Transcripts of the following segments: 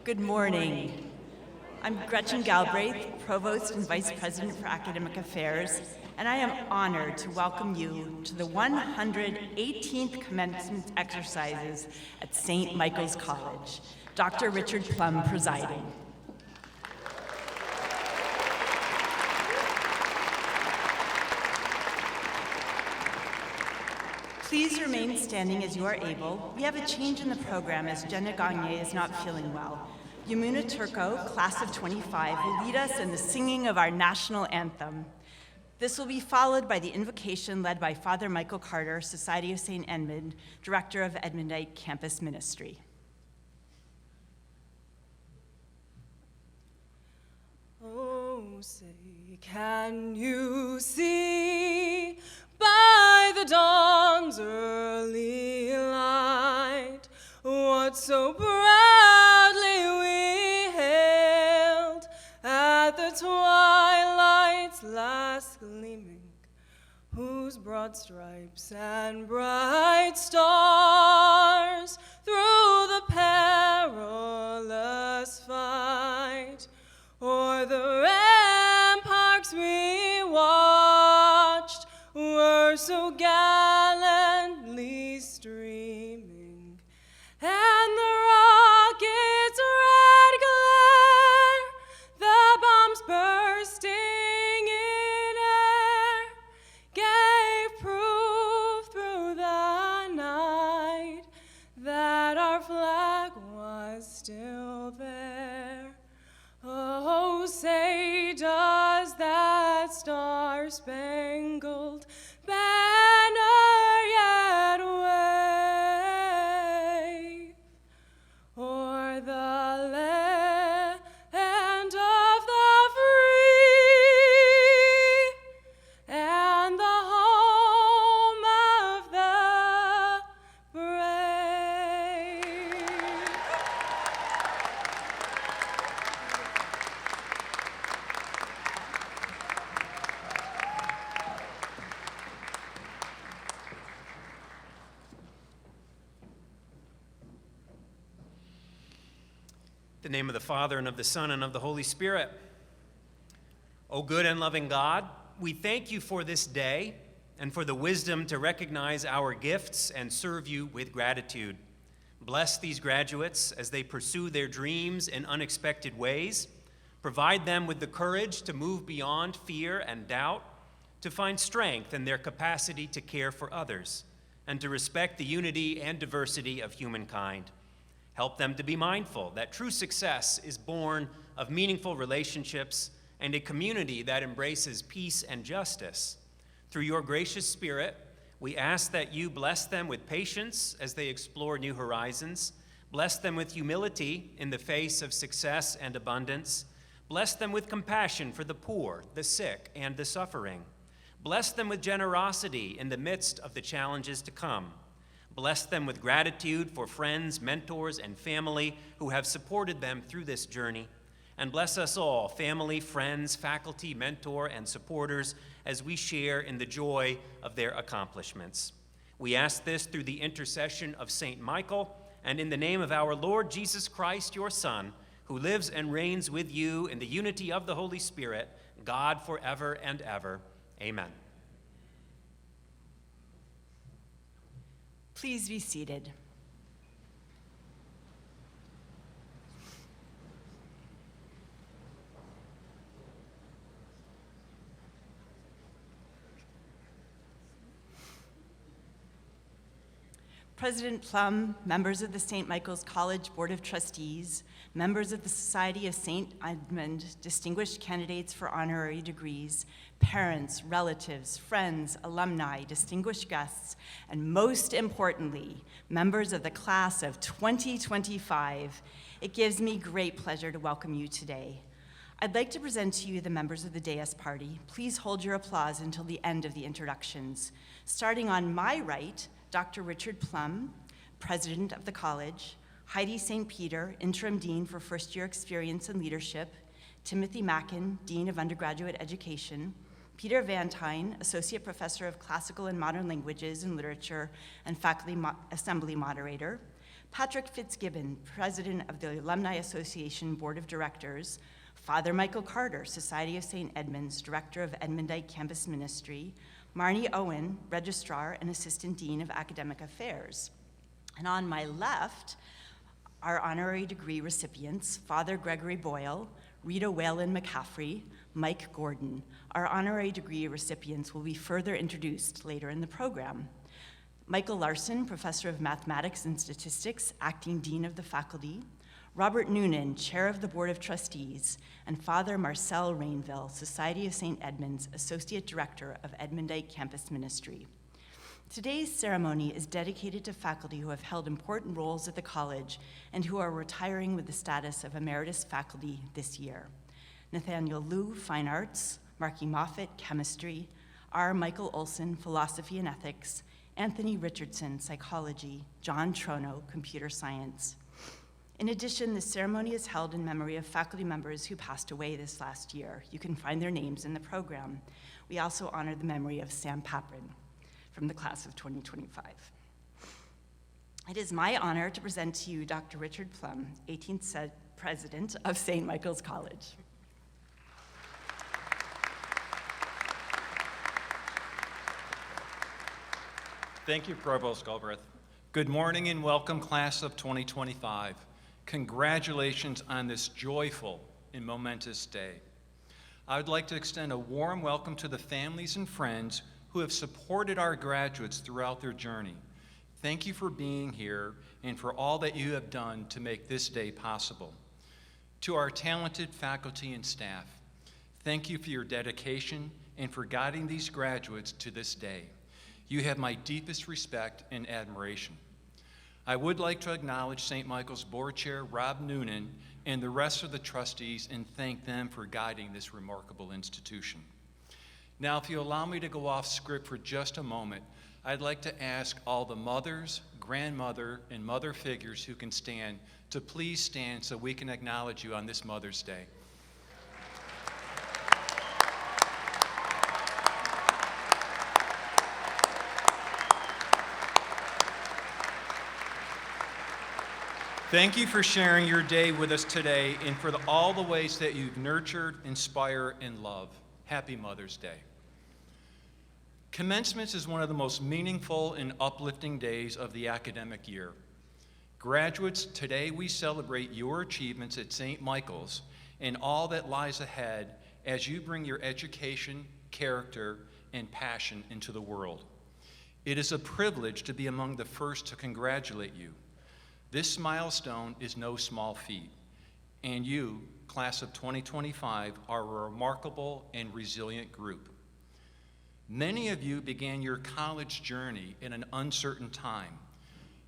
Good morning. I'm Gretchen Galbraith, Provost and Vice President for Academic Affairs, and I am honored to welcome you to the 118th commencement exercises at St. Michael's College. Dr. Richard Plum presiding. Please remain standing as you are able. We have a change in the program as Jenna Gagne is not feeling well. Yamuna Turco, class of 25, will lead us in the singing of our national anthem. This will be followed by the invocation led by Father Michael Carter, Society of St. Edmund, Director of Edmundite Campus Ministry. Oh, say, can you see by the dawn's early light what so proudly we hailed at the twilight's last gleaming, whose broad stripes and bright stars through the perilous fight o'er the ramparts we watched were so gallantly streaming, and the rocket's red glare, the bombs bursting in air, gave proof through the night that our flag was still there. Oh, say, does that star-spangled banner yet wave o'er the land of the free and the home of the brave? In the name of the Father, and of the Son, and of the Holy Spirit. O good and loving God, we thank you for this day and for the wisdom to recognize our gifts and serve you with gratitude. Bless these graduates as they pursue their dreams in unexpected ways. Provide them with the courage to move beyond fear and doubt, to find strength in their capacity to care for others, and to respect the unity and diversity of humankind. Help them to be mindful that true success is born of meaningful relationships and a community that embraces peace and justice. Through your gracious Spirit, we ask that you bless them with patience as they explore new horizons. Bless them with humility in the face of success and abundance. Bless them with compassion for the poor, the sick, and the suffering. Bless them with generosity in the midst of the challenges to come. Bless them with gratitude for friends, mentors, and family who have supported them through this journey. And bless us all, family, friends, faculty, mentor, and supporters, as we share in the joy of their accomplishments. We ask this through the intercession of St. Michael, and in the name of our Lord Jesus Christ, your Son, who lives and reigns with you in the unity of the Holy Spirit, God forever and ever. Amen. Please be seated. President Plum, members of the St. Michael's College Board of Trustees, members of the Society of St. Edmund, distinguished candidates for honorary degrees, parents, relatives, friends, alumni, distinguished guests, and most importantly, members of the class of 2025, it gives me great pleasure to welcome you today. I'd like to present to you the members of the dais party. Please hold your applause until the end of the introductions. Starting on my right, Dr. Richard Plum, President of the college, Heidi St. Peter, Interim Dean for First Year Experience and Leadership, Timothy Mackin, Dean of Undergraduate Education, Peter Vantine, Associate Professor of Classical and Modern Languages and Literature and Faculty Assembly Moderator, Patrick Fitzgibbon, President of the Alumni Association Board of Directors, Father Michael Carter, Society of St. Edmunds, Director of Edmundite Campus Ministry, Marnie Owen, Registrar and Assistant Dean of Academic Affairs. And on my left, our honorary degree recipients, Father Gregory Boyle, Rita Whalen McCaffrey, Mike Gordon. Our honorary degree recipients will be further introduced later in the program. Michael Larson, Professor of Mathematics and Statistics, Acting Dean of the Faculty, Robert Noonan, Chair of the Board of Trustees, and Father Marcel Rainville, Society of St. Edmunds, Associate Director of Edmundite Campus Ministry. Today's ceremony is dedicated to faculty who have held important roles at the college and who are retiring with the status of emeritus faculty this year. Nathaniel Liu, Fine Arts, Marky Moffat, Chemistry, R. Michael Olson, Philosophy and Ethics, Anthony Richardson, Psychology, John Trono, Computer Science. In addition, the ceremony is held in memory of faculty members who passed away this last year. You can find their names in the program. We also honor the memory of Sam Paprin from the class of 2025. It is my honor to present to you Dr. Richard Plum, 18th President of St. Michael's College. Thank you, Provost Galbraith. Good morning and welcome, class of 2025. Congratulations on this joyful and momentous day. I would like to extend a warm welcome to the families and friends who have supported our graduates throughout their journey. Thank you for being here and for all that you have done to make this day possible. To our talented faculty and staff, thank you for your dedication and for guiding these graduates to this day. You have my deepest respect and admiration. I would like to acknowledge St. Michael's Board Chair Rob Noonan and the rest of the trustees and thank them for guiding this remarkable institution. Now, if you allow me to go off script for just a moment, I'd like to ask all the mothers, grandmother, and mother figures who can stand to please stand so we can acknowledge you on this Mother's Day. Thank you for sharing your day with us today and for all the ways that you've nurtured, inspire, and love. Happy Mother's Day. Commencement is one of the most meaningful and uplifting days of the academic year. Graduates, today we celebrate your achievements at St. Michael's and all that lies ahead as you bring your education, character, and passion into the world. It is a privilege to be among the first to congratulate you. This milestone is no small feat, and you, class of 2025, are a remarkable and resilient group. Many of you began your college journey in an uncertain time.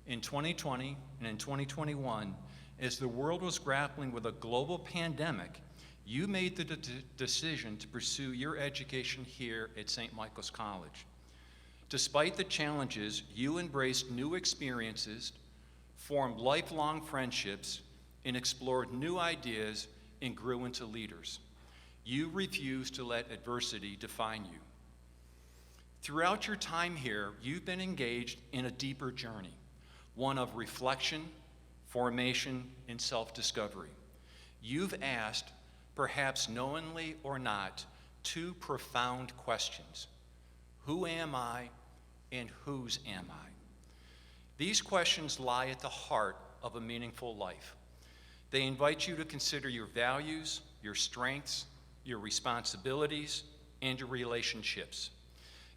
In 2020 and in 2021, as the world was grappling with a global pandemic, you made the decision to pursue your education here at St. Michael's College. Despite the challenges, you embraced new experiences, formed lifelong friendships, and explored new ideas and grew into leaders. You refused to let adversity define you. Throughout your time here, you've been engaged in a deeper journey, one of reflection, formation, and self-discovery. You've asked, perhaps knowingly or not, two profound questions. Who am I and whose am I? These questions lie at the heart of a meaningful life. They invite you to consider your values, your strengths, your responsibilities, and your relationships.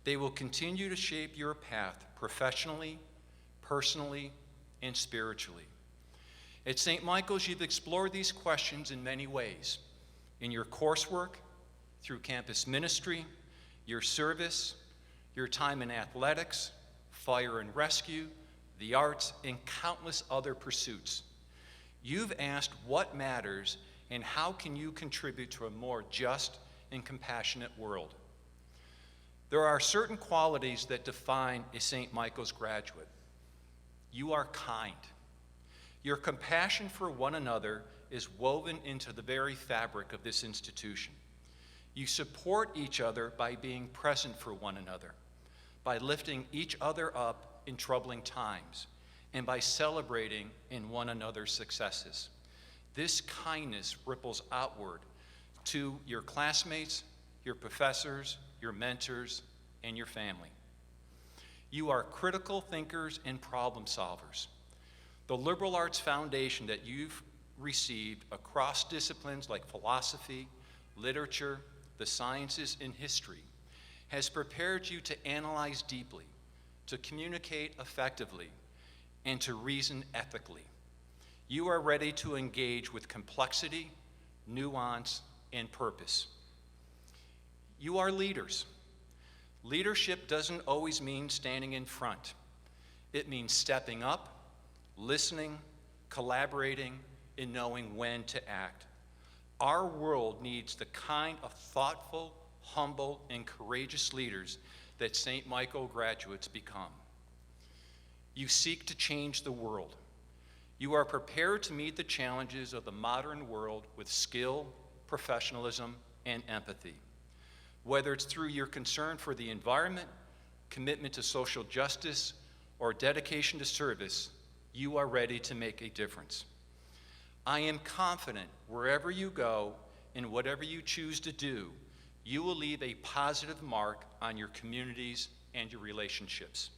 They will continue to shape your path professionally, personally, and spiritually. At St. Michael's, you've explored these questions in many ways. In your coursework, through campus ministry, your service, your time in athletics, fire and rescue, the arts, and countless other pursuits. You've asked what matters and how can you contribute to a more just and compassionate world. There are certain qualities that define a St. Michael's graduate. You are kind. Your compassion for one another is woven into the very fabric of this institution. You support each other by being present for one another, by lifting each other up in troubling times, and by celebrating in one another's successes. This kindness ripples outward to your classmates, your professors, your mentors, and your family. You are critical thinkers and problem solvers. The liberal arts foundation that you've received across disciplines like philosophy, literature, the sciences, and history has prepared you to analyze deeply, to communicate effectively, and to reason ethically. You are ready to engage with complexity, nuance, and purpose. You are leaders. Leadership doesn't always mean standing in front. It means stepping up, listening, collaborating, and knowing when to act. Our world needs the kind of thoughtful, humble, and courageous leaders that St. Michael graduates become. You seek to change the world. You are prepared to meet the challenges of the modern world with skill, professionalism, and empathy. Whether it's through your concern for the environment, commitment to social justice, or dedication to service, you are ready to make a difference. I am confident wherever you go and whatever you choose to do, you will leave a positive mark on your communities and your relationships.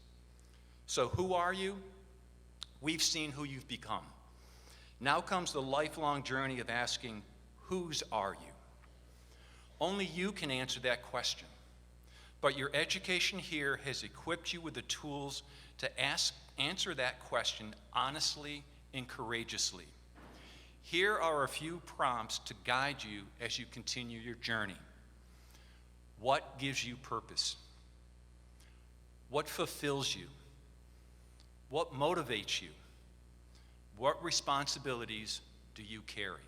So who are you? We've seen who you've become. Now comes the lifelong journey of asking, whose are you? Only you can answer that question. But your education here has equipped you with the tools to answer that question honestly and courageously. Here are a few prompts to guide you as you continue your journey. What gives you purpose? What fulfills you? What motivates you? What responsibilities do you carry?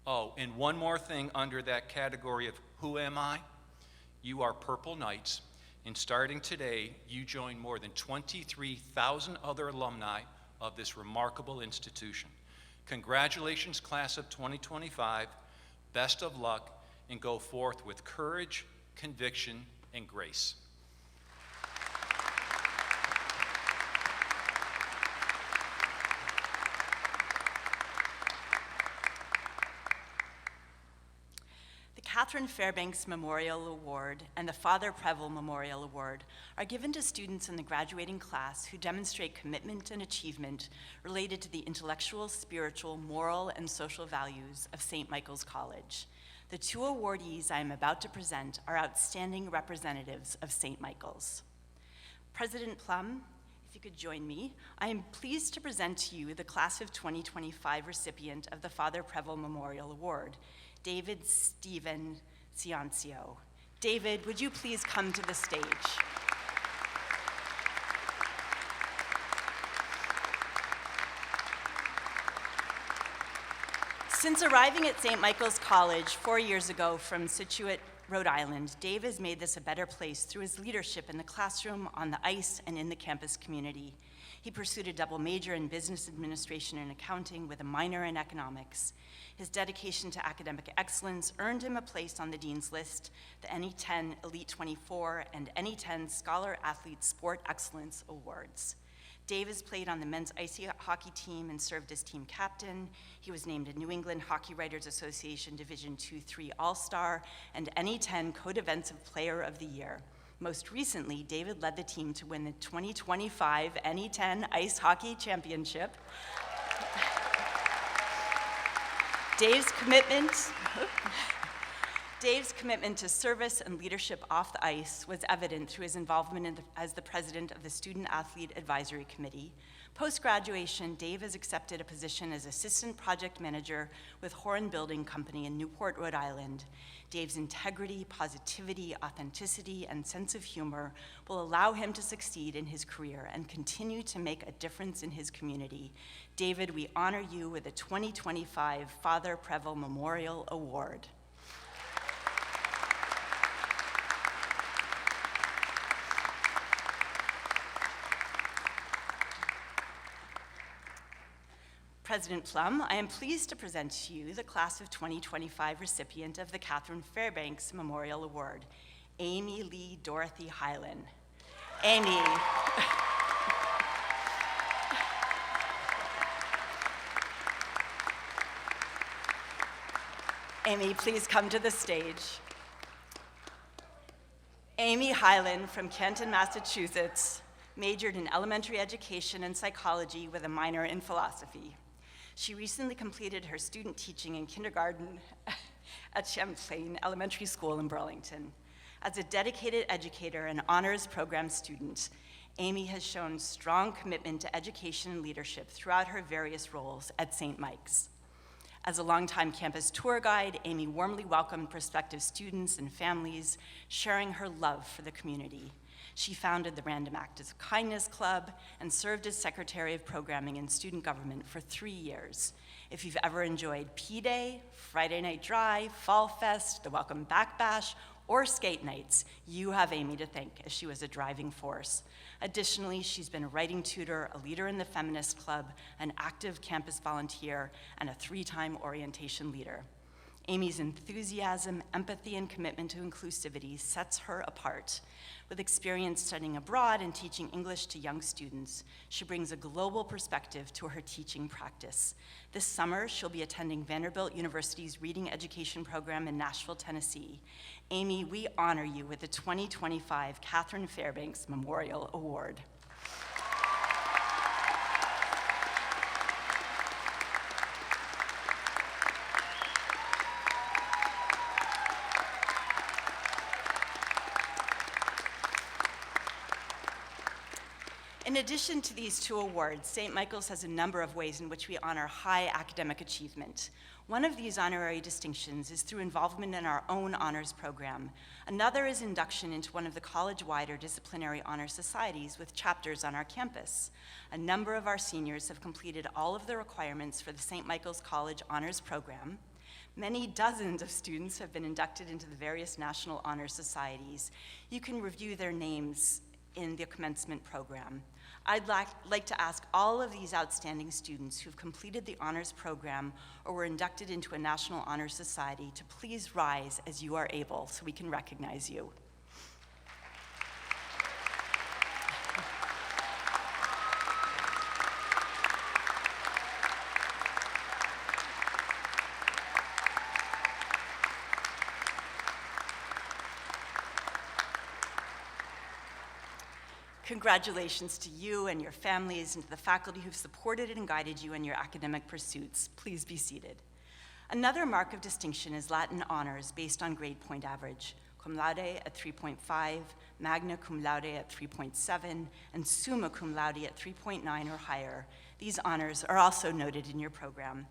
Oh, and one more thing under that category of who am I? You are Purple Knights, and starting today, you join more than 23,000 other alumni of this remarkable institution. Congratulations, class of 2025. Best of luck, and go forth with courage, conviction, and grace. Catherine Fairbanks Memorial Award and the Father Preble Memorial Award are given to students in the graduating class who demonstrate commitment and achievement related to the intellectual, spiritual, moral, and social values of St. Michael's College. The two awardees I am about to present are outstanding representatives of St. Michael's. President Plum, if you could join me, I am pleased to present to you the class of 2025 recipient of the Father Preble Memorial Award, David Stephen Ciancio. David, would you please come to the stage? Since arriving at St. Michael's College 4 years ago from Scituate, Rhode Island, Dave has made this a better place through his leadership in the classroom, on the ice, and in the campus community. He pursued a double major in business administration and accounting with a minor in economics. His dedication to academic excellence earned him a place on the Dean's List, the NE10 Elite 24, and NE10 Scholar Athlete Sport Excellence Awards. Dave has played on the men's ice hockey team and served as team captain. He was named a New England Hockey Writers Association Division II-III All-Star and NE10 Co-Defensive Player of the Year. Most recently, David led the team to win the 2025 NE10 Ice Hockey Championship. Dave's commitment to service and leadership off the ice was evident through his involvement as the president of the Student Athlete Advisory Committee. Post-graduation, Dave has accepted a position as assistant project manager with Horan Building Company in Newport, Rhode Island. Dave's integrity, positivity, authenticity, and sense of humor will allow him to succeed in his career and continue to make a difference in his community. David, we honor you with the 2025 Father Preble Memorial Award. President Plum, I am pleased to present to you the class of 2025 recipient of the Catherine Fairbanks Memorial Award, Amy Lee Dorothy Whalen. Amy. Amy, please come to the stage. Amy Whalen from Canton, Massachusetts, majored in elementary education and psychology with a minor in philosophy. She recently completed her student teaching in kindergarten at Champlain Elementary School in Burlington. As a dedicated educator and honors program student, Amy has shown strong commitment to education and leadership throughout her various roles at St. Mike's. As a longtime campus tour guide, Amy warmly welcomed prospective students and families, sharing her love for the community. She founded the Random Acts of Kindness Club and served as Secretary of Programming and Student Government for 3 years. If you've ever enjoyed P-Day, Friday Night Drive, Fall Fest, the Welcome Back Bash, or skate nights, you have Amy to thank, as she was a driving force. Additionally, she's been a writing tutor, a leader in the Feminist Club, an active campus volunteer, and a 3-time orientation leader. Amy's enthusiasm, empathy, and commitment to inclusivity sets her apart. With experience studying abroad and teaching English to young students, she brings a global perspective to her teaching practice. This summer, she'll be attending Vanderbilt University's Reading Education Program in Nashville, Tennessee. Amy, we honor you with the 2025 Catherine Fairbanks Memorial Award. In addition to these 2 awards, St. Michael's has a number of ways in which we honor high academic achievement. One of these honorary distinctions is through involvement in our own honors program. Another is induction into one of the college-wide or disciplinary honor societies with chapters on our campus. A number of our seniors have completed all of the requirements for the St. Michael's College Honors Program. Many dozens of students have been inducted into the various national honor societies. You can review their names in the commencement program. I'd like to ask all of these outstanding students who've completed the honors program or were inducted into a National Honor Society to please rise as you are able so we can recognize you. Congratulations to you and your families and to the faculty who've supported and guided you in your academic pursuits. Please be seated. Another mark of distinction is Latin honors based on grade point average. Cum laude at 3.5, magna cum laude at 3.7, and summa cum laude at 3.9 or higher. These honors are also noted in your program.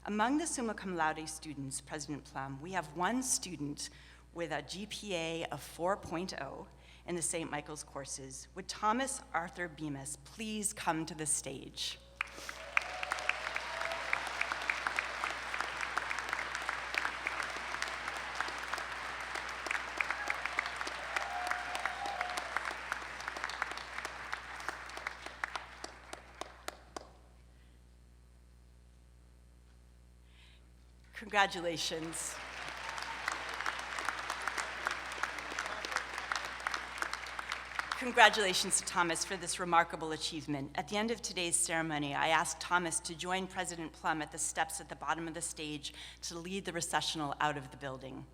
Among the summa cum laude students, President Plum, we have 1 student with a GPA of 4.0 in the St. Michael's courses. Would Thomas Arthur Bemis please come to the stage? Congratulations. Congratulations to Thomas for this remarkable achievement. At the end of today's ceremony, I asked Thomas to join President Plum at the steps at the bottom of the stage to lead the recessional out of the building.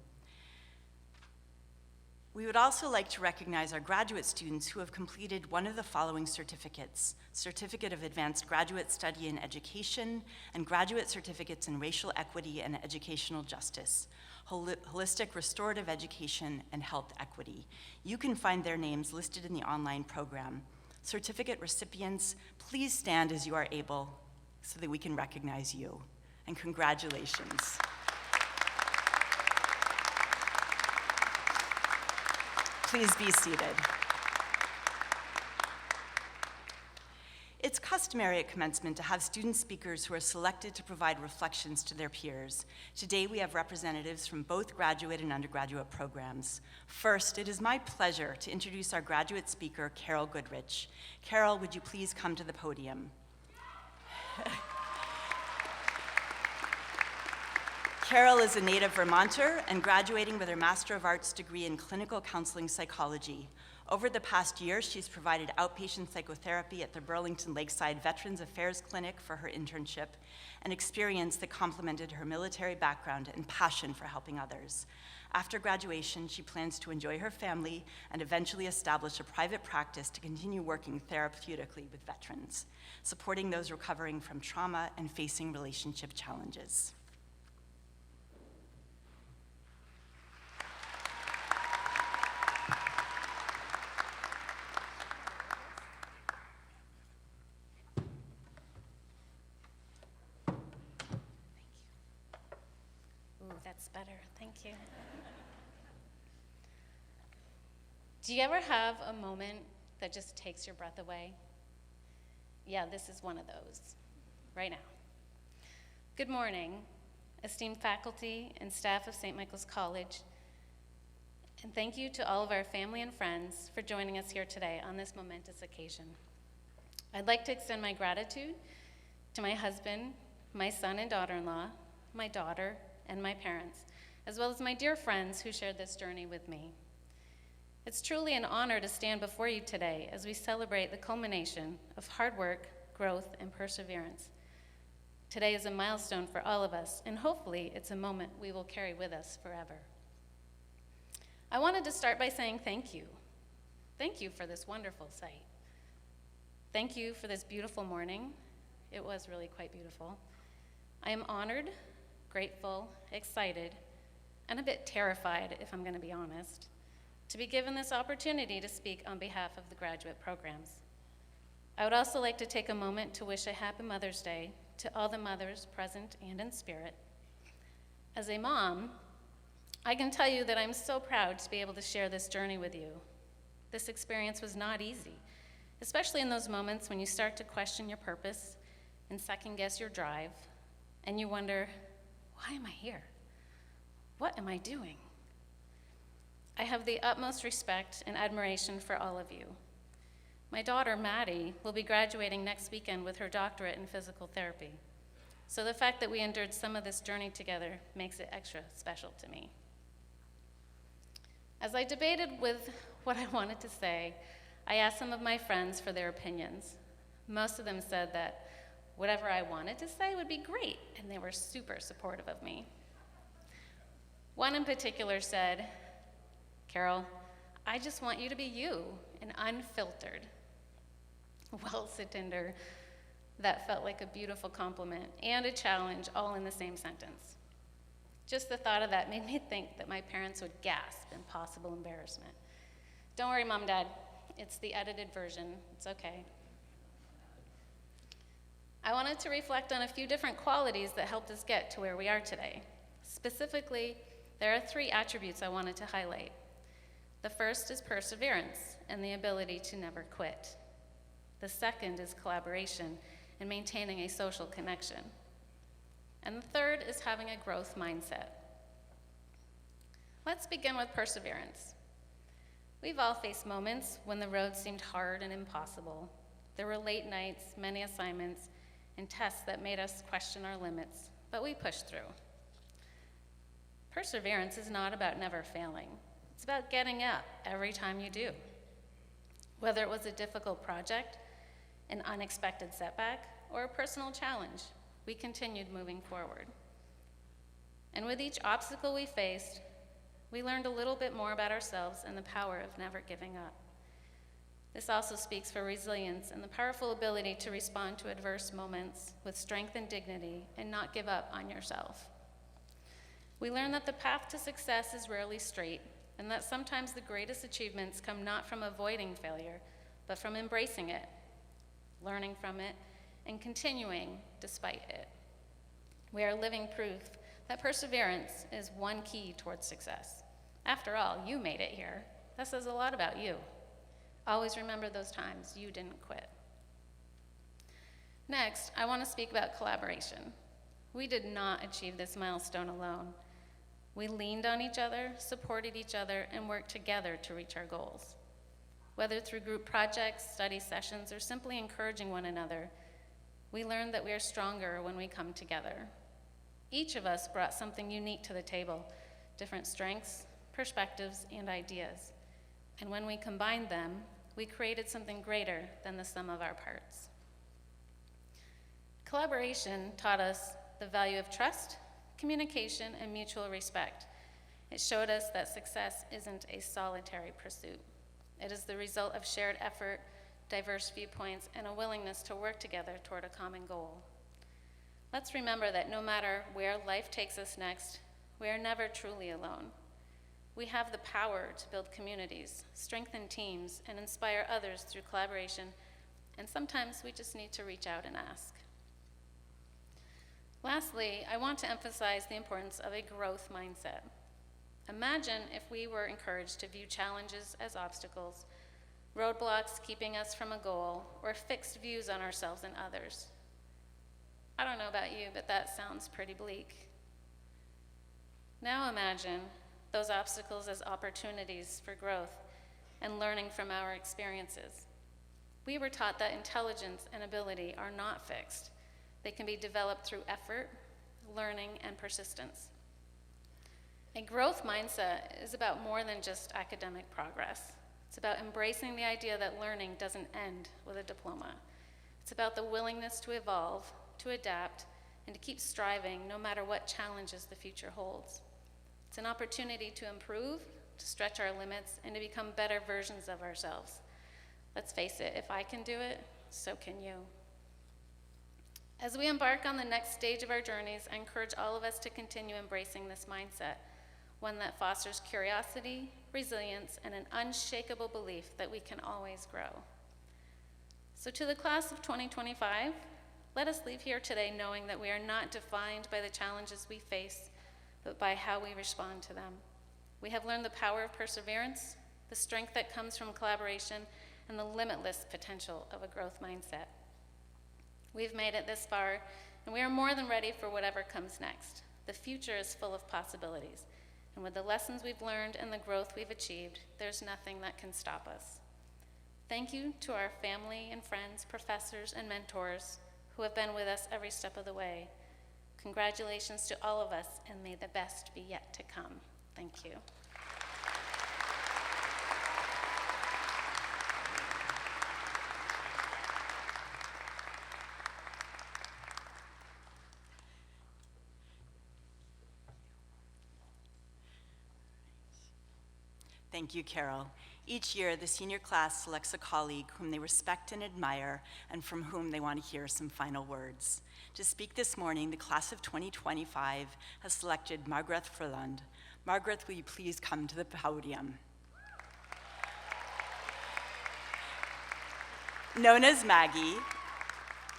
We would also like to recognize our graduate students who have completed one of the following certificates: Certificate of Advanced Graduate Study in Education and Graduate Certificates in Racial Equity and Educational Justice, Holistic Restorative Education, and Health Equity. You can find their names listed in the online program. Certificate recipients, please stand as you are able so that we can recognize you. And congratulations. Please be seated. It's customary at commencement to have student speakers who are selected to provide reflections to their peers. Today we have representatives from both graduate and undergraduate programs. First, it is my pleasure to introduce our graduate speaker, Carol Goodrich. Carol, would you please come to the podium? Carol is a native Vermonter and graduating with her Master of Arts degree in Clinical Counseling Psychology. Over the past year, she's provided outpatient psychotherapy at the Burlington Lakeside Veterans Affairs Clinic for her internship, an experience that complemented her military background and passion for helping others. After graduation, she plans to enjoy her family and eventually establish a private practice to continue working therapeutically with veterans, supporting those recovering from trauma and facing relationship challenges. Ooh, that's better. Thank you. Do you ever have a moment that just takes your breath away? Yeah, this is one of those, right now. Good morning, esteemed faculty and staff of St. Michael's College, and thank you to all of our family and friends for joining us here today on this momentous occasion. I'd like to extend my gratitude to my husband, my son and daughter-in-law, my daughter, and my parents, as well as my dear friends who shared this journey with me. It's truly an honor to stand before you today as we celebrate the culmination of hard work, growth, and perseverance. Today is a milestone for all of us, and hopefully it's a moment we will carry with us forever. I wanted to start by saying thank you. Thank you for this wonderful sight. Thank you for this beautiful morning. It was really quite beautiful. I am honored, grateful, excited, and a bit terrified, if I'm going to be honest, to be given this opportunity to speak on behalf of the graduate programs. I would also like to take a moment to wish a happy Mother's Day to all the mothers present and in spirit. As a mom, I can tell you that I'm so proud to be able to share this journey with you. This experience was not easy, especially in those moments when you start to question your purpose and second-guess your drive, and you wonder, why am I here? What am I doing? I have the utmost respect and admiration for all of you. My daughter, Maddie, will be graduating next weekend with her doctorate in physical therapy. So the fact that we endured some of this journey together makes it extra special to me. As I debated with what I wanted to say, I asked some of my friends for their opinions. Most of them said that whatever I wanted to say would be great, and they were super supportive of me. One in particular said, "Carol, I just want you to be you and unfiltered." Well, Satinder, that felt like a beautiful compliment and a challenge all in the same sentence. Just the thought of that made me think that my parents would gasp in possible embarrassment. Don't worry, Mom, Dad, it's the edited version, it's okay. I wanted to reflect on a few different qualities that helped us get to where we are today. Specifically, there are 3 attributes I wanted to highlight. The first is perseverance and the ability to never quit. The second is collaboration and maintaining a social connection. And the third is having a growth mindset. Let's begin with perseverance. We've all faced moments when the road seemed hard and impossible. There were late nights, many assignments, and tests that made us question our limits, but we pushed through. Perseverance is not about never failing. It's about getting up every time you do. Whether it was a difficult project, an unexpected setback, or a personal challenge, we continued moving forward. And with each obstacle we faced, we learned a little bit more about ourselves and the power of never giving up. This also speaks for resilience and the powerful ability to respond to adverse moments with strength and dignity and not give up on yourself. We learned that the path to success is rarely straight, and that sometimes the greatest achievements come not from avoiding failure, but from embracing it, learning from it, and continuing despite it. We are living proof that perseverance is one key towards success. After all, you made it here. That says a lot about you. Always remember those times you didn't quit. Next, I want to speak about collaboration. We did not achieve this milestone alone. We leaned on each other, supported each other, and worked together to reach our goals. Whether through group projects, study sessions, or simply encouraging one another, we learned that we are stronger when we come together. Each of us brought something unique to the table, different strengths, perspectives, and ideas. And when we combined them, we created something greater than the sum of our parts. Collaboration taught us the value of trust, communication, and mutual respect. It showed us that success isn't a solitary pursuit. It is the result of shared effort, diverse viewpoints, and a willingness to work together toward a common goal. Let's remember that no matter where life takes us next, we are never truly alone. We have the power to build communities, strengthen teams, and inspire others through collaboration, and sometimes we just need to reach out and ask. Lastly, I want to emphasize the importance of a growth mindset. Imagine if we were encouraged to view challenges as obstacles, roadblocks keeping us from a goal, or fixed views on ourselves and others. I don't know about you, but that sounds pretty bleak. Now imagine those obstacles as opportunities for growth and learning from our experiences. We were taught that intelligence and ability are not fixed. They can be developed through effort, learning, and persistence. A growth mindset is about more than just academic progress. It's about embracing the idea that learning doesn't end with a diploma. It's about the willingness to evolve, to adapt, and to keep striving no matter what challenges the future holds. It's an opportunity to improve, to stretch our limits, and to become better versions of ourselves. Let's face it, if I can do it, so can you. As we embark on the next stage of our journeys, I encourage all of us to continue embracing this mindset, one that fosters curiosity, resilience, and an unshakable belief that we can always grow. So to the class of 2025, let us leave here today knowing that we are not defined by the challenges we face, but by how we respond to them. We have learned the power of perseverance, the strength that comes from collaboration, and the limitless potential of a growth mindset. We've made it this far, and we are more than ready for whatever comes next. The future is full of possibilities, and with the lessons we've learned and the growth we've achieved, there's nothing that can stop us. Thank you to our family and friends, professors, and mentors who have been with us every step of the way. Congratulations to all of us, and may the best be yet to come. Thank you. Thank you, Carol. Each year, the senior class selects a colleague whom they respect and admire and from whom they want to hear some final words. To speak this morning, the class of 2025 has selected Margrethe Frøland. Margrethe, will you please come to the podium? Known as Maggie,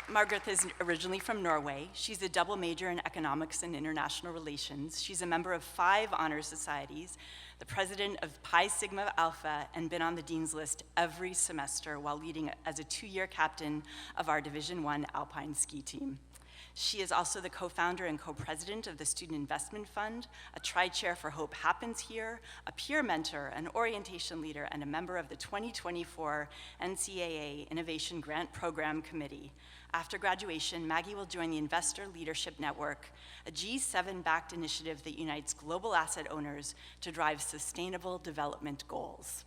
Margrethe is originally from Norway. She's a double major in economics and international relations. She's a member of 5 honor societies, the president of Pi Sigma Alpha, and been on the dean's list every semester while leading as a 2-year captain of our Division I Alpine ski team. She is also the co-founder and co-president of the Student Investment Fund, a tri-chair for Hope Happens Here, a peer mentor, an orientation leader, and a member of the 2024 NCAA Innovation Grant Program Committee. After graduation, Maggie will join the Investor Leadership Network, a G7-backed initiative that unites global asset owners to drive sustainable development goals.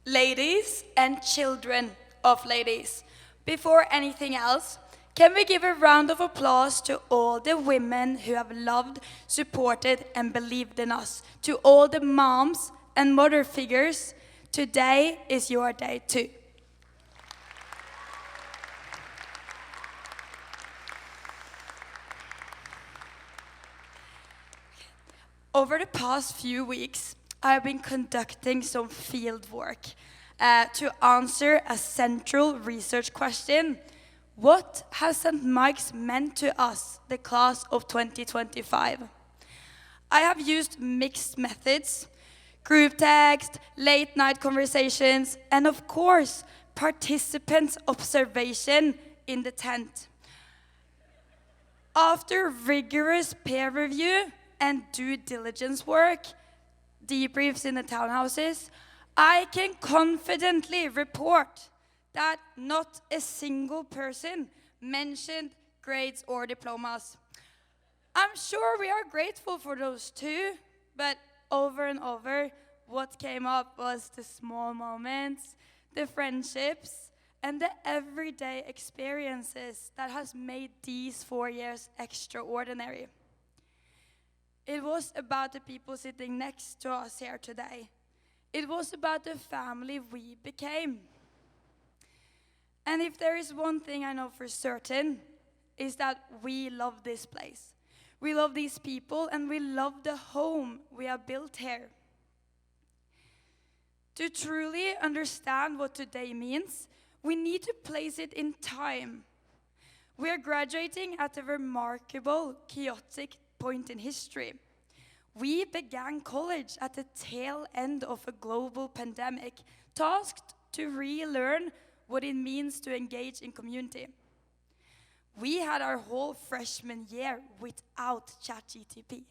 Ladies and children of ladies, before anything else, can we give a round of applause to all the women who have loved, supported, and believed in us? To all the moms and mother figures, today is your day too. Over the past few weeks, I've been conducting some field work to answer a central research question. What has St. Mike's meant to us, the class of 2025? I have used mixed methods, group text, late night conversations, and of course, participants' observation in the tent. After rigorous peer review and due diligence work, debriefs in the townhouses, I can confidently report that not a single person mentioned grades, or diplomas. I'm sure we are grateful for those too, but over and over, what came up was the small moments, the friendships, and the everyday experiences that has made these 4 years extraordinary. It was about the people sitting next to us here today. It was about the family we became. And if there is one thing I know for certain, is that we love this place. We love these people, and we love the home we have built here. To truly understand what today means, we need to place it in time. We are graduating at a remarkable, chaotic point in history. We began college at the tail end of a global pandemic, tasked to relearn what it means to engage in community. We had our whole freshman year without ChatGPT.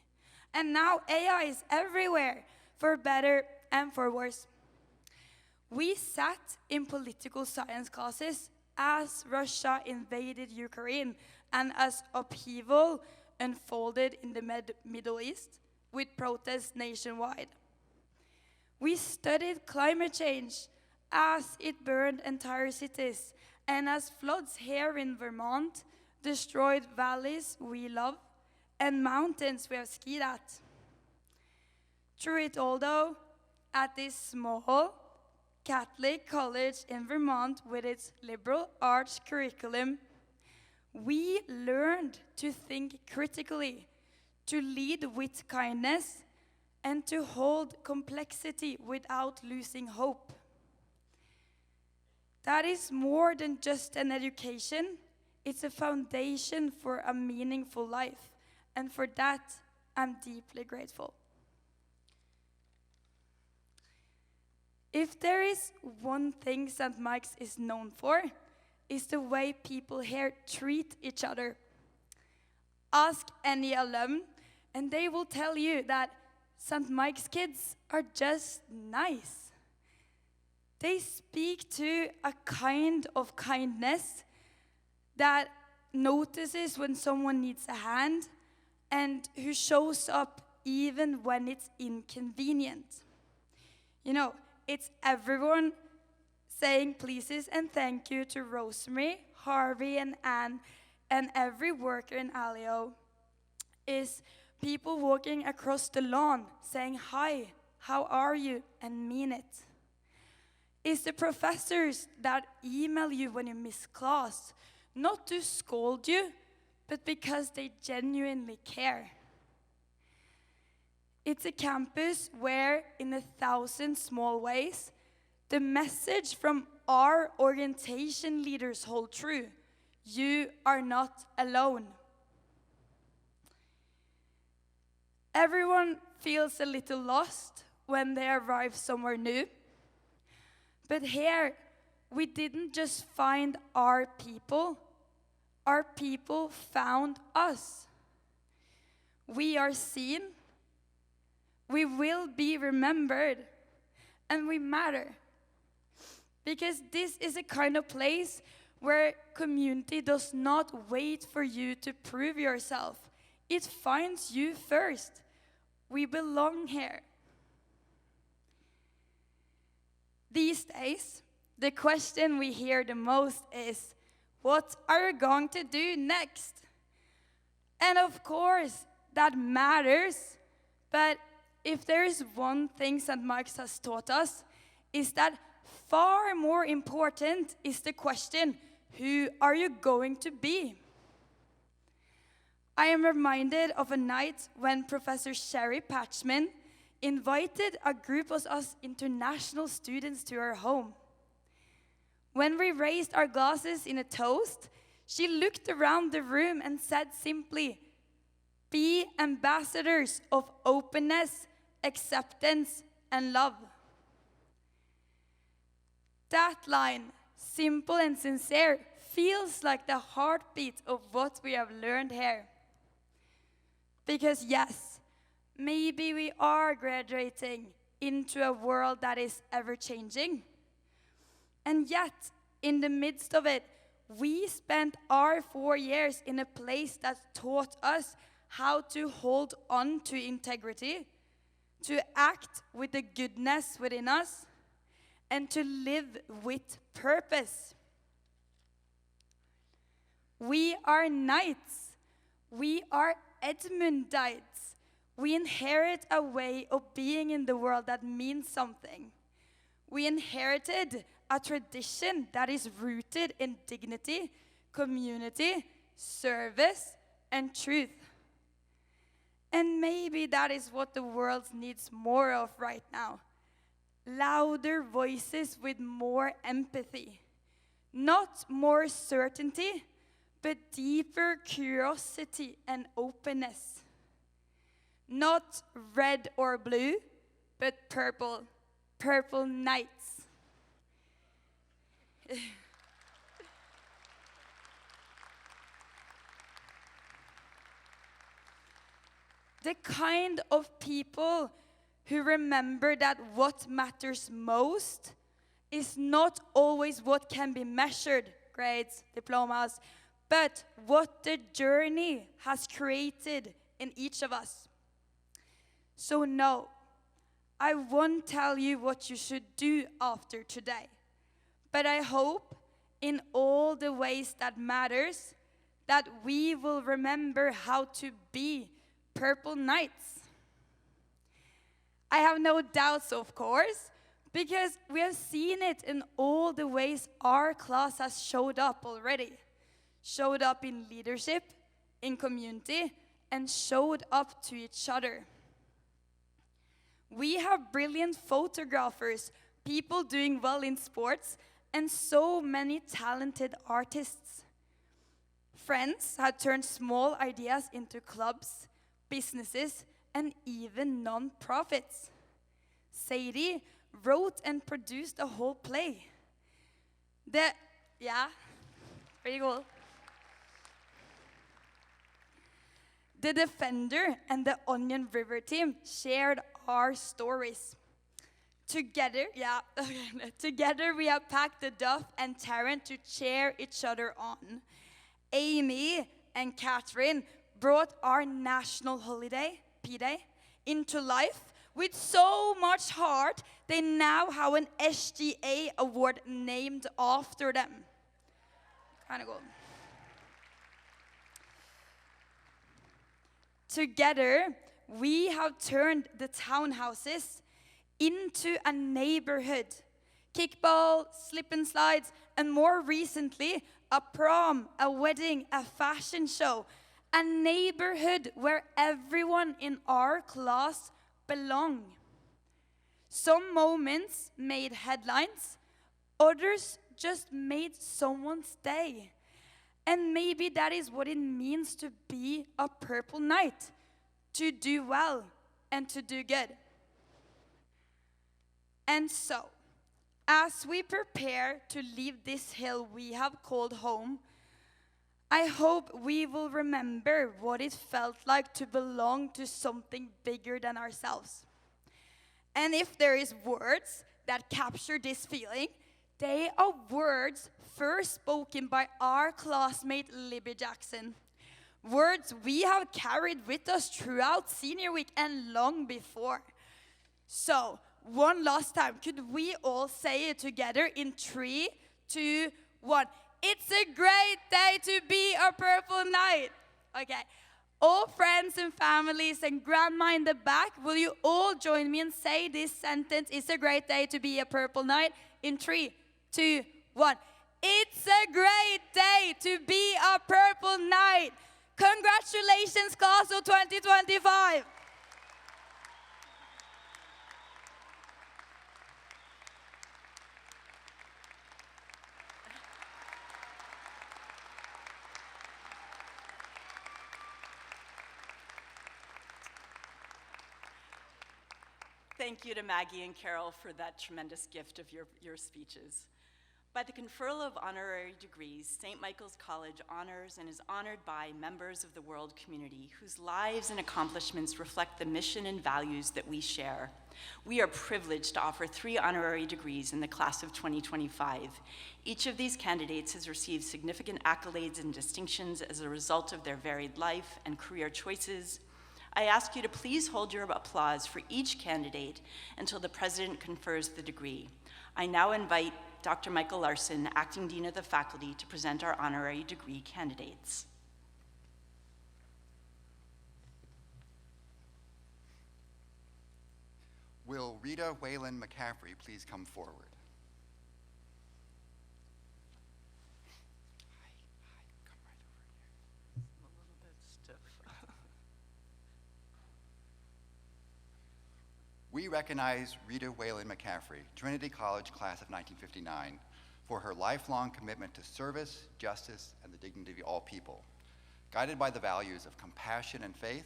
And now AI is everywhere, for better and for worse. We sat in political science classes as Russia invaded Ukraine and as upheaval unfolded in the Middle East with protests nationwide. We studied climate change as it burned entire cities and as floods here in Vermont destroyed valleys we love and mountains we have skied at. Through it all, though, at this small Catholic college in Vermont with its liberal arts curriculum, we learned to think critically, to lead with kindness, and to hold complexity without losing hope. That is more than just an education. It's a foundation for a meaningful life, and for that, I'm deeply grateful. If there is one thing St. Mike's is known for, is the way people here treat each other. Ask any alum, and they will tell you that St. Mike's kids are just nice. They speak to a kind of kindness that notices when someone needs a hand and who shows up even when it's inconvenient. You know, it's everyone saying pleases and thank you to Rosemary, Harvey, and Anne, and every worker in Alio. Is people walking across the lawn saying hi, how are you, and mean it. Is the professors that email you when you miss class, not to scold you, but because they genuinely care. It's a campus where, in 1,000 small ways, the message from our orientation leaders hold true. You are not alone. Everyone feels a little lost when they arrive somewhere new. But here, we didn't just find our people found us. We are seen, we will be remembered, and we matter. Because this is a kind of place where community does not wait for you to prove yourself. It finds you first. We belong here. These days, the question we hear the most is, what are you going to do next? And of course, that matters. But if there is one thing St. Mike's has taught us, is that far more important is the question, who are you going to be? I am reminded of a night when Professor Sherry Patchman invited a group of us international students to her home. When we raised our glasses in a toast, she looked around the room and said simply, be ambassadors of openness, acceptance, and love. That line, simple and sincere, feels like the heartbeat of what we have learned here. Because yes, maybe we are graduating into a world that is ever-changing. And yet, in the midst of it, we spent our 4 years in a place that taught us how to hold on to integrity, to act with the goodness within us, and to live with purpose. We are knights. We are Edmundites. We inherit a way of being in the world that means something. We inherited a tradition that is rooted in dignity, community, service, and truth. And maybe that is what the world needs more of right now. Louder voices with more empathy. Not more certainty, but deeper curiosity and openness. Not red or blue, but purple. Purple knights. The kind of people who remember that what matters most is not always what can be measured, grades, diplomas, but what the journey has created in each of us. So no, I won't tell you what you should do after today, but I hope in all the ways that matters that we will remember how to be purple knights. I have no doubts, of course, because we have seen it in all the ways our class has showed up already. Showed up in leadership, in community, and showed up to each other. We have brilliant photographers, people doing well in sports, and so many talented artists. Friends have turned small ideas into clubs, businesses, and even non-profits. Sadie wrote and produced a whole play. Pretty cool. The Defender and the Onion River team shared our stories. Together we have packed the Duff and Tarrant to cheer each other on. Amy and Catherine brought our national holiday, P-Day, into life with so much heart, they now have an SGA award named after them. Kind of cool. Together, we have turned the townhouses into a neighborhood. Kickball, slip and slides, and more recently, a prom, a wedding, a fashion show. A neighborhood where everyone in our class belong. Some moments made headlines, others just made someone's day. And maybe that is what it means to be a purple knight, to do well and to do good. And so, as we prepare to leave this hill we have called home, I hope we will remember what it felt like to belong to something bigger than ourselves. And if there is words that capture this feeling, they are words first spoken by our classmate Libby Jackson. Words we have carried with us throughout senior week and long before. So, one last time, could we all say it together in 3, 2, 1? It's a great day to be a purple knight. Okay. All friends and families and grandma in the back, will you all join me and say this sentence? It's a great day to be a purple knight. In 3, 2, 1. It's a great day to be a purple knight. Congratulations, class of 2025. Thank you to Maggie and Carol for that tremendous gift of your speeches. By the conferral of honorary degrees, St. Michael's College honors and is honored by members of the world community whose lives and accomplishments reflect the mission and values that we share. We are privileged to offer 3 honorary degrees in the class of 2025. Each of these candidates has received significant accolades and distinctions as a result of their varied life and career choices. I ask you to please hold your applause for each candidate until the president confers the degree. I now invite Dr. Michael Larson, Acting Dean of the Faculty, to present our honorary degree candidates. Will Rita, Whalen, McCaffrey please come forward? Hi, come right over here. A little bit stiff. We recognize Rita Whalen McCaffrey, Trinity College class of 1959, for her lifelong commitment to service, justice, and the dignity of all people. Guided by the values of compassion and faith,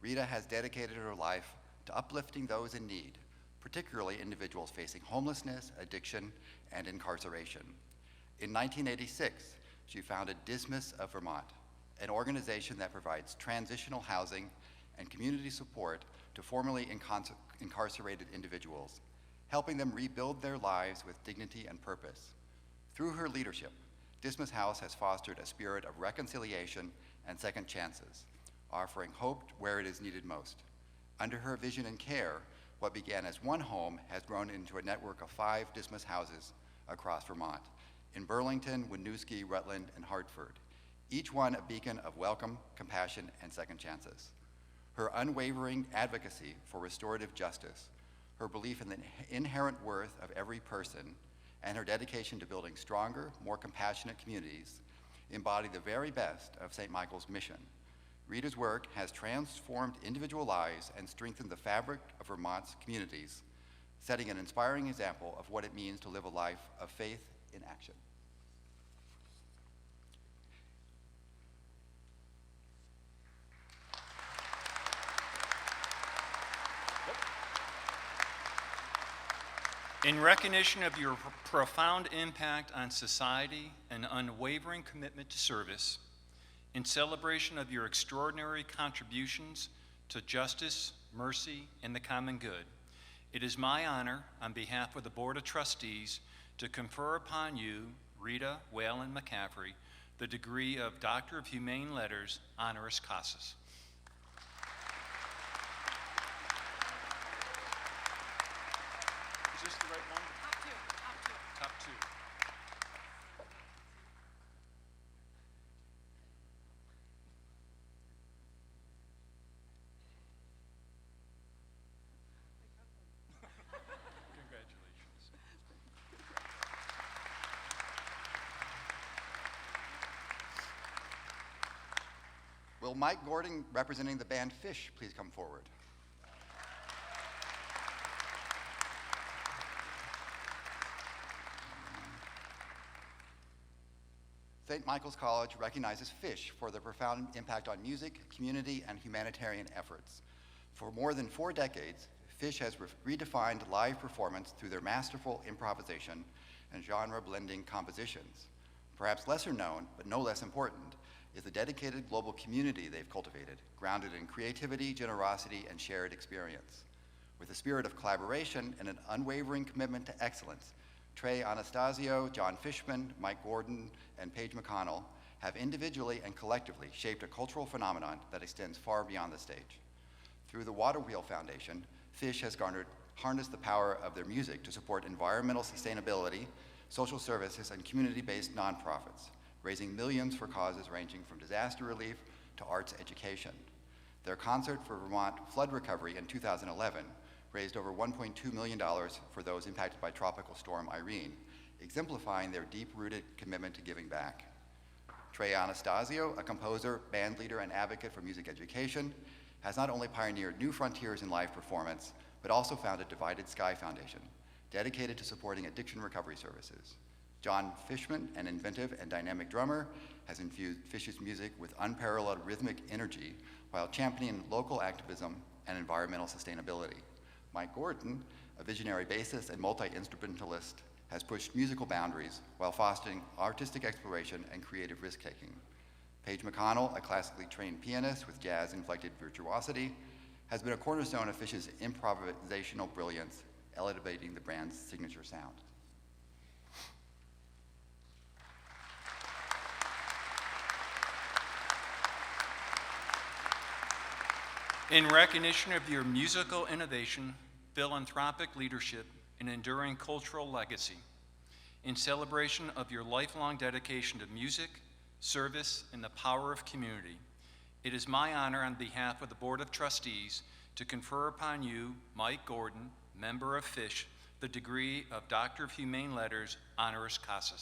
Rita has dedicated her life to uplifting those in need, particularly individuals facing homelessness, addiction, and incarceration. In 1986, she founded Dismas of Vermont, an organization that provides transitional housing and community support to formerly incarcerated individuals, helping them rebuild their lives with dignity and purpose. Through her leadership, Dismas House has fostered a spirit of reconciliation and second chances, offering hope where it is needed most. Under her vision and care, what began as one home has grown into a network of 5 Dismas houses across Vermont, in Burlington, Winooski, Rutland, and Hartford, each one a beacon of welcome, compassion, and second chances. Her unwavering advocacy for restorative justice, her belief in the inherent worth of every person, and her dedication to building stronger, more compassionate communities embody the very best of St. Michael's mission. Rita's work has transformed individual lives and strengthened the fabric of Vermont's communities, setting an inspiring example of what it means to live a life of faith in action. In recognition of your profound impact on society and unwavering commitment to service, in celebration of your extraordinary contributions to justice, mercy, and the common good, it is my honor, on behalf of the Board of Trustees, to confer upon you, Rita Whalen McCaffrey, the degree of Doctor of Humane Letters, honoris causa. Is this the right one? Top two. Congratulations. Will Mike Gordon, representing the band Phish, please come forward? St. Michael's College recognizes Phish for their profound impact on music, community, and humanitarian efforts. For more than 4 decades, Phish has redefined live performance through their masterful improvisation and genre-blending compositions. Perhaps lesser known, but no less important, is the dedicated global community they've cultivated, grounded in creativity, generosity, and shared experience. With a spirit of collaboration and an unwavering commitment to excellence, Trey Anastasio, John Fishman, Mike Gordon, and Paige McConnell have individually and collectively shaped a cultural phenomenon that extends far beyond the stage. Through the Water Wheel Foundation, Phish has harnessed the power of their music to support environmental sustainability, social services, and community-based nonprofits, raising millions for causes ranging from disaster relief to arts education. Their concert for Vermont flood recovery in 2011 raised over $1.2 million for those impacted by Tropical Storm Irene, exemplifying their deep-rooted commitment to giving back. Trey Anastasio, a composer, band leader, and advocate for music education, has not only pioneered new frontiers in live performance, but also founded Divided Sky Foundation, dedicated to supporting addiction recovery services. John Fishman, an inventive and dynamic drummer, has infused Phish's music with unparalleled rhythmic energy while championing local activism and environmental sustainability. Mike Gordon, a visionary bassist and multi-instrumentalist, has pushed musical boundaries while fostering artistic exploration and creative risk-taking. Paige McConnell, a classically trained pianist with jazz-inflected virtuosity, has been a cornerstone of Phish's improvisational brilliance, elevating the brand's signature sound. In recognition of your musical innovation, philanthropic leadership, and enduring cultural legacy, in celebration of your lifelong dedication to music, service, and the power of community, it is my honor on behalf of the Board of Trustees to confer upon you, Mike Gordon, member of Phish, the degree of Doctor of Humane Letters, honoris causa.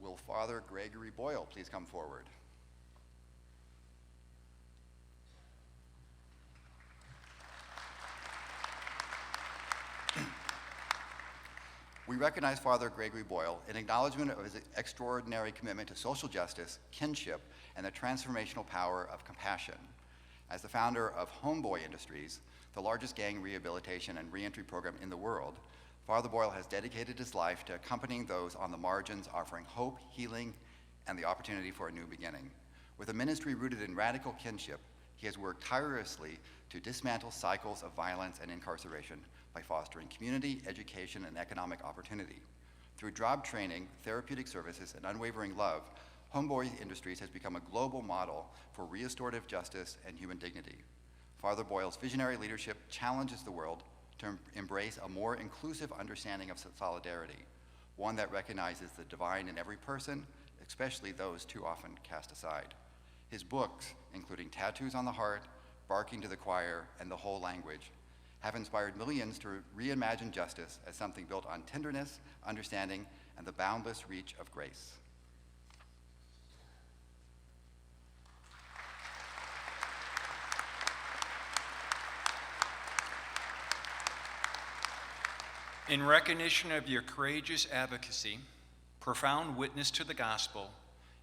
Will Father Gregory Boyle please come forward? We recognize Father Gregory Boyle in acknowledgement of his extraordinary commitment to social justice, kinship, and the transformational power of compassion. As the founder of Homeboy Industries, the largest gang rehabilitation and reentry program in the world, Father Boyle has dedicated his life to accompanying those on the margins, offering hope, healing, and the opportunity for a new beginning. With a ministry rooted in radical kinship, he has worked tirelessly to dismantle cycles of violence and incarceration by fostering community, education, and economic opportunity. Through job training, therapeutic services, and unwavering love, Homeboy Industries has become a global model for restorative justice and human dignity. Father Boyle's visionary leadership challenges the world to embrace a more inclusive understanding of solidarity, one that recognizes the divine in every person, especially those too often cast aside. His books, including Tattoos on the Heart, Barking to the Choir, and The Whole Language, have inspired millions to reimagine justice as something built on tenderness, understanding, and the boundless reach of grace. In recognition of your courageous advocacy, profound witness to the gospel,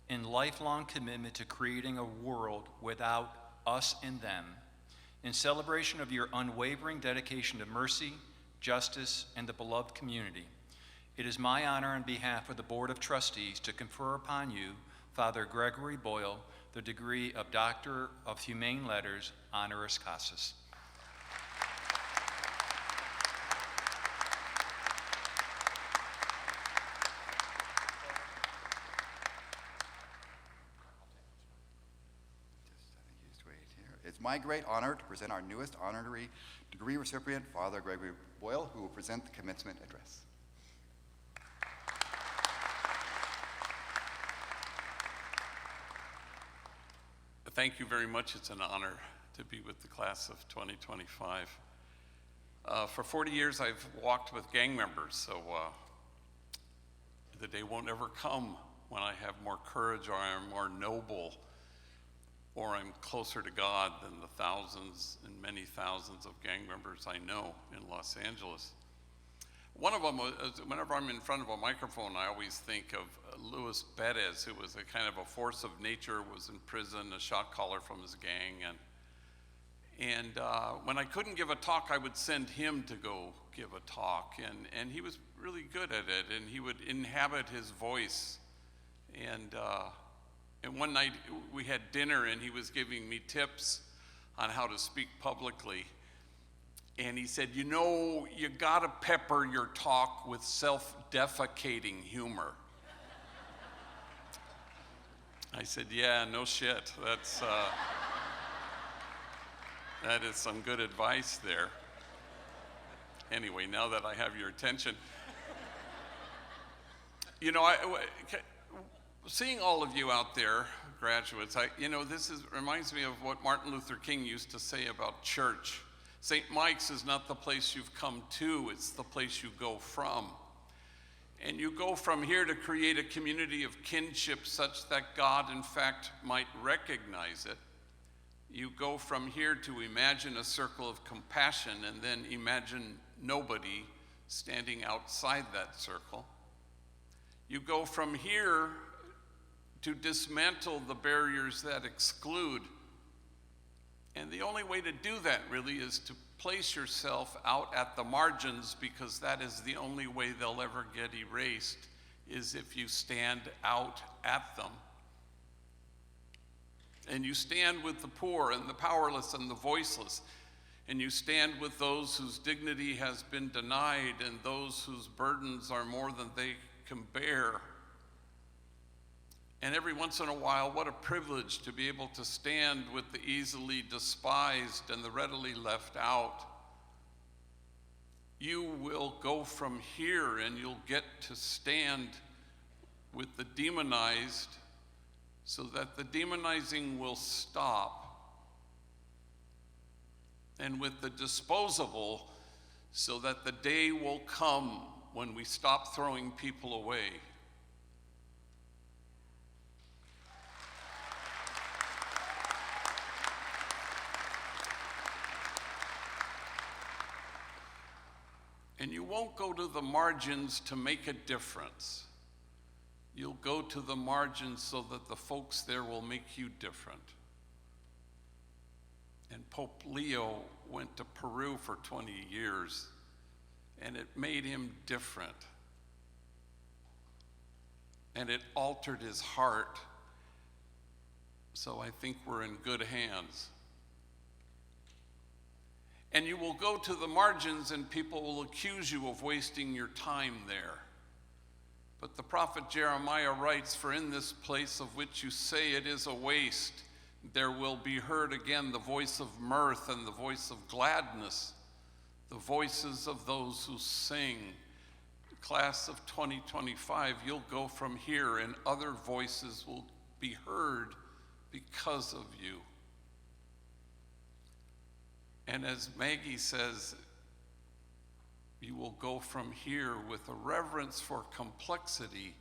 and lifelong commitment to creating a world without us and them, in celebration of your unwavering dedication to mercy, justice, and the beloved community, it is my honor on behalf of the Board of Trustees to confer upon you, Father Gregory Boyle, the degree of Doctor of Humane Letters, honoris causa. It's my great honor to present our newest honorary degree recipient, Father Gregory Boyle, who will present the commencement address. Thank you very much. It's an honor to be with the class of 2025. For 40 years, I've walked with gang members, so the day won't ever come when I have more courage or I'm more noble or I'm closer to God than the thousands and many thousands of gang members I know in Los Angeles. One of them, whenever I'm in front of a microphone, I always think of Luis Perez, who was a kind of a force of nature, was in prison, a shot caller from his gang. And when I couldn't give a talk, I would send him to go give a talk. And he was really good at it, and he would inhabit his voice. And one night we had dinner and he was giving me tips on how to speak publicly. And he said, you know, you gotta pepper your talk with self-defecating humor. I said, yeah, no shit. That is some good advice there. Anyway, now that I have your attention, you know, seeing all of you out there, graduates, reminds me of what Martin Luther King used to say about church. St. Mike's is not the place you've come to, it's the place you go from. And you go from here to create a community of kinship such that God, in fact, might recognize it. You go from here to imagine a circle of compassion and then imagine nobody standing outside that circle. You go from here to dismantle the barriers that exclude And the only way to do that really is to place yourself out at the margins, because that is the only way they'll ever get erased, is if you stand out at them. And you stand with the poor and the powerless and the voiceless. And you stand with those whose dignity has been denied and those whose burdens are more than they can bear. And every once in a while, what a privilege to be able to stand with the easily despised and the readily left out. You will go from here and you'll get to stand with the demonized so that the demonizing will stop. And with the disposable so that the day will come when we stop throwing people away. And you won't go to the margins to make a difference. You'll go to the margins so that the folks there will make you different. And Pope Leo went to Peru for 20 years, and it made him different. And it altered his heart. So I think we're in good hands. And you will go to the margins and people will accuse you of wasting your time there. But the prophet Jeremiah writes, "For in this place of which you say it is a waste, there will be heard again the voice of mirth and the voice of gladness, the voices of those who sing." Class of 2025, you'll go from here and other voices will be heard because of you. And as Maggie says, you will go from here with a reverence for complexity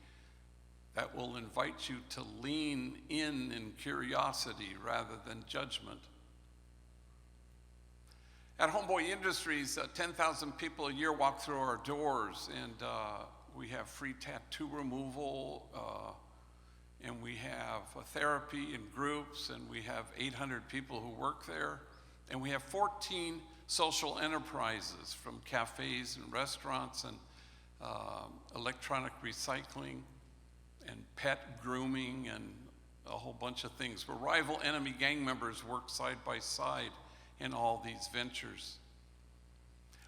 that will invite you to lean in curiosity rather than judgment. At Homeboy Industries, 10,000 people a year walk through our doors, and we have free tattoo removal, and we have therapy in groups, and we have 800 people who work there. And we have 14 social enterprises, from cafes and restaurants and electronic recycling and pet grooming and a whole bunch of things, where rival enemy gang members work side by side in all these ventures.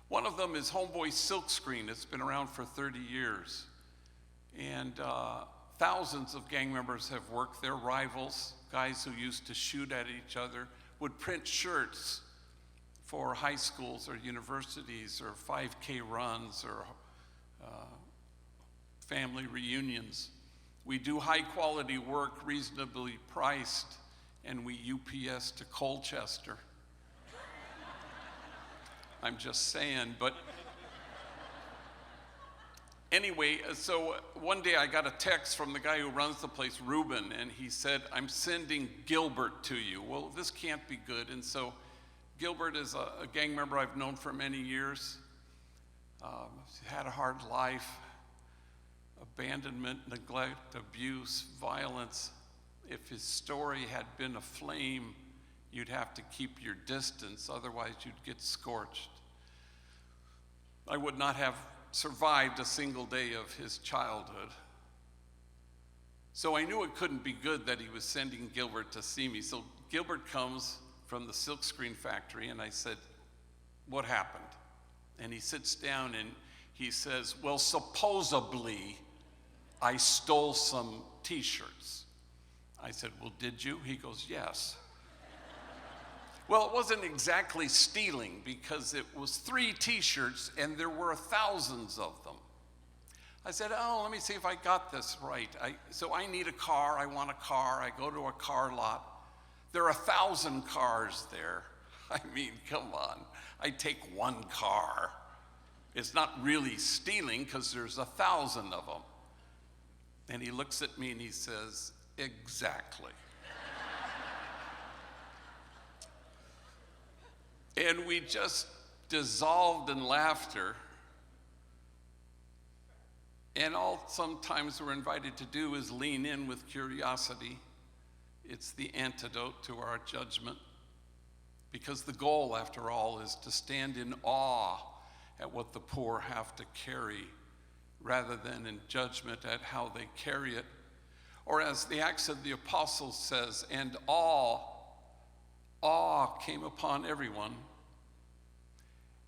One of them is Homeboy Silkscreen. It's been around for 30 years. And thousands of gang members have worked there. Rivals, guys who used to shoot at each other, would print shirts for high schools or universities or 5K runs or family reunions. We do high quality work, reasonably priced, and we UPS to Colchester. I'm just saying, but anyway, so one day I got a text from the guy who runs the place, Ruben, and he said, "I'm sending Gilbert to you." Well, this can't be good. And so Gilbert is a gang member I've known for many years. He's had a hard life, abandonment, neglect, abuse, violence. If his story had been a flame, you'd have to keep your distance, otherwise you'd get scorched. I would not have survived a single day of his childhood. So I knew it couldn't be good that he was sending Gilbert to see me. So Gilbert comes from the silkscreen factory, and I said, "What happened?" And he sits down and he says, "Well, supposedly I stole some t-shirts." I said, "Well, did you?" He goes, "Yes." Well, it wasn't exactly stealing, because it was 3 t-shirts and there were thousands of them. I said, "Oh, let me see if I got this right. So I need a car, I want a car, I go to a car lot. There are 1,000 cars there. I mean, come on, I take 1 car. It's not really stealing because there's 1,000 of them." And he looks at me and he says, "Exactly." And we just dissolved in laughter. And all sometimes we're invited to do is lean in with curiosity. It's the antidote to our judgment. because the goal, after all, is to stand in awe at what the poor have to carry, rather than in judgment at how they carry it. Or as the Acts of the Apostles says, and awe came upon everyone.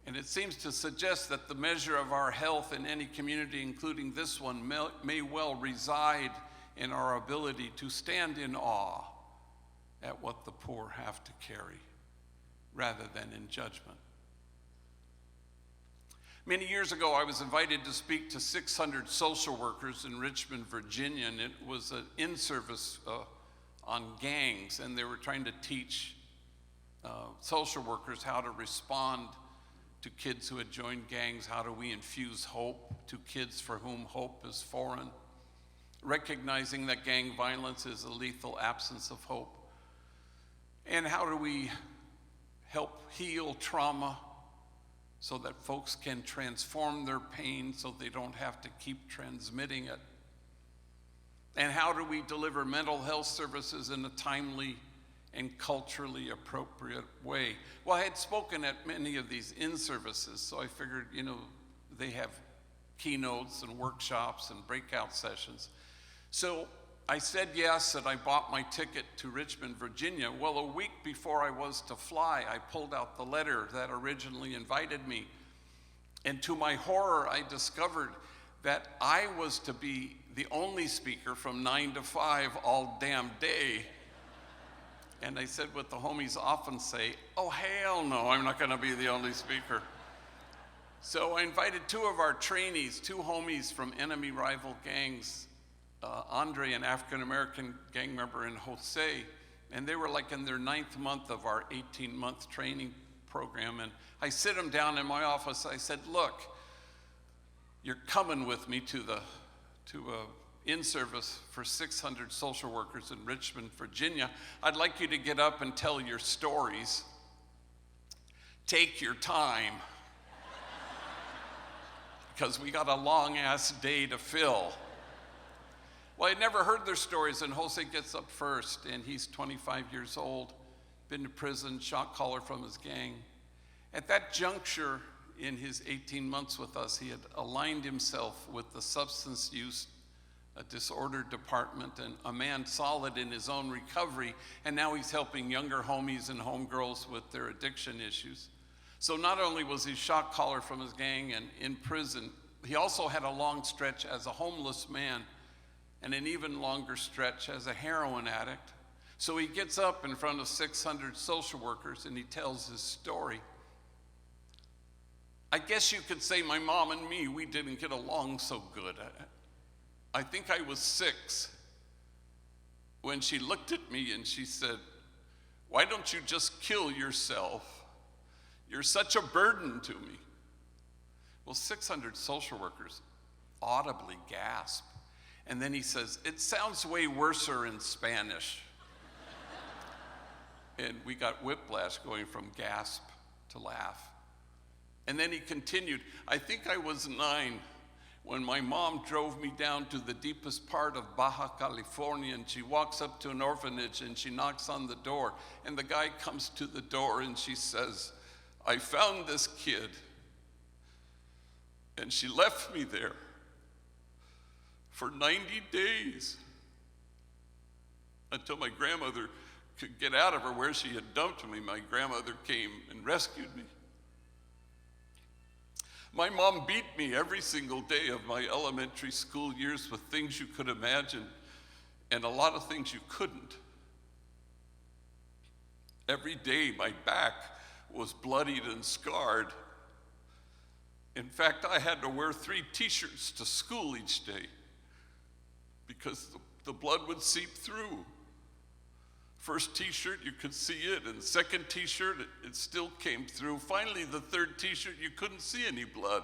And it seems to suggest that the measure of our health in any community, including this one, may well reside in our ability to stand in awe at what the poor have to carry, rather than in judgment. Many years ago, I was invited to speak to 600 social workers in Richmond, Virginia, and it was an in-service on gangs, and they were trying to teach social workers how to respond to kids who had joined gangs. How do we infuse hope to kids for whom hope is foreign? Recognizing that gang violence is a lethal absence of hope. And how do we help heal trauma so that folks can transform their pain so they don't have to keep transmitting it? And how do we deliver mental health services in a timely and culturally appropriate way? Well, I had spoken at many of these in-services, so I figured, they have keynotes and workshops and breakout sessions. So I said yes, and I bought my ticket to Richmond, Virginia. Well, a week before I was to fly, I pulled out the letter that originally invited me. And to my horror, I discovered that I was to be the only speaker from 9 to 5 all damn day. And I said what the homies often say, oh, hell no, I'm not gonna be the only speaker. So I invited 2 of our trainees, 2 homies from enemy rival gangs, Andre, an African-American gang member, and Jose, and they were like in their 9th month of our 18-month training program. And I sit them down in my office. I said, look, you're coming with me to a in-service for 600 social workers in Richmond, Virginia. I'd like you to get up and tell your stories. Take your time, because we got a long-ass day to fill. Well, I'd never heard their stories, and Jose gets up first, and he's 25 years old, been to prison, shot caller from his gang. At that juncture in his 18 months with us, he had aligned himself with the substance use disorder department, and a man solid in his own recovery, and now he's helping younger homies and homegirls with their addiction issues. So not only was he shot caller from his gang and in prison, he also had a long stretch as a homeless man, and an even longer stretch as a heroin addict. So he gets up in front of 600 social workers and he tells his story. I guess you could say my mom and me, we didn't get along so good. I think I was 6 when she looked at me and she said, why don't you just kill yourself? You're such a burden to me. Well, 600 social workers audibly gasp. And then he says, it sounds way worser in Spanish. And we got whiplash going from gasp to laugh. And then he continued, I think I was 9 when my mom drove me down to the deepest part of Baja California, and she walks up to an orphanage and she knocks on the door. And the guy comes to the door and she says, I found this kid. And she left me there for 90 days until my grandmother could get out of her where she had dumped me. My grandmother came and rescued me. My mom beat me every single day of my elementary school years with things you could imagine and a lot of things you couldn't. Every day my back was bloodied and scarred. In fact, I had to wear 3 t-shirts to school each day because the blood would seep through. First t-shirt, you could see it, and second t-shirt, it still came through. Finally, the 3rd t-shirt, you couldn't see any blood.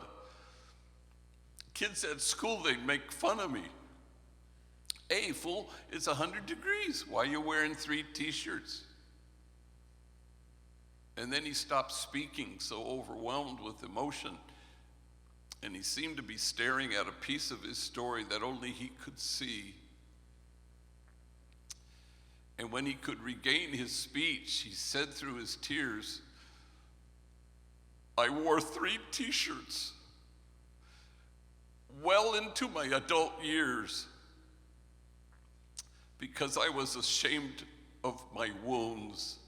Kids at school, they'd make fun of me. Hey, fool, it's 100 degrees. Why are you wearing 3 t-shirts? And then he stopped speaking, so overwhelmed with emotion. And he seemed to be staring at a piece of his story that only he could see. And when he could regain his speech, he said through his tears, I wore 3 t-shirts well into my adult years because I was ashamed of my wounds.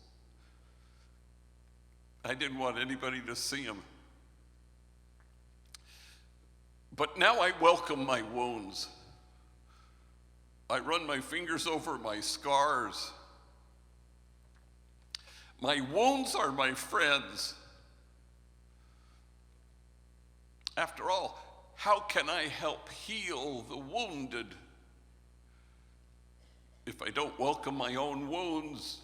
I didn't want anybody to see them. But now I welcome my wounds. I run my fingers over my scars. My wounds are my friends. After all, how can I help heal the wounded if I don't welcome my own wounds?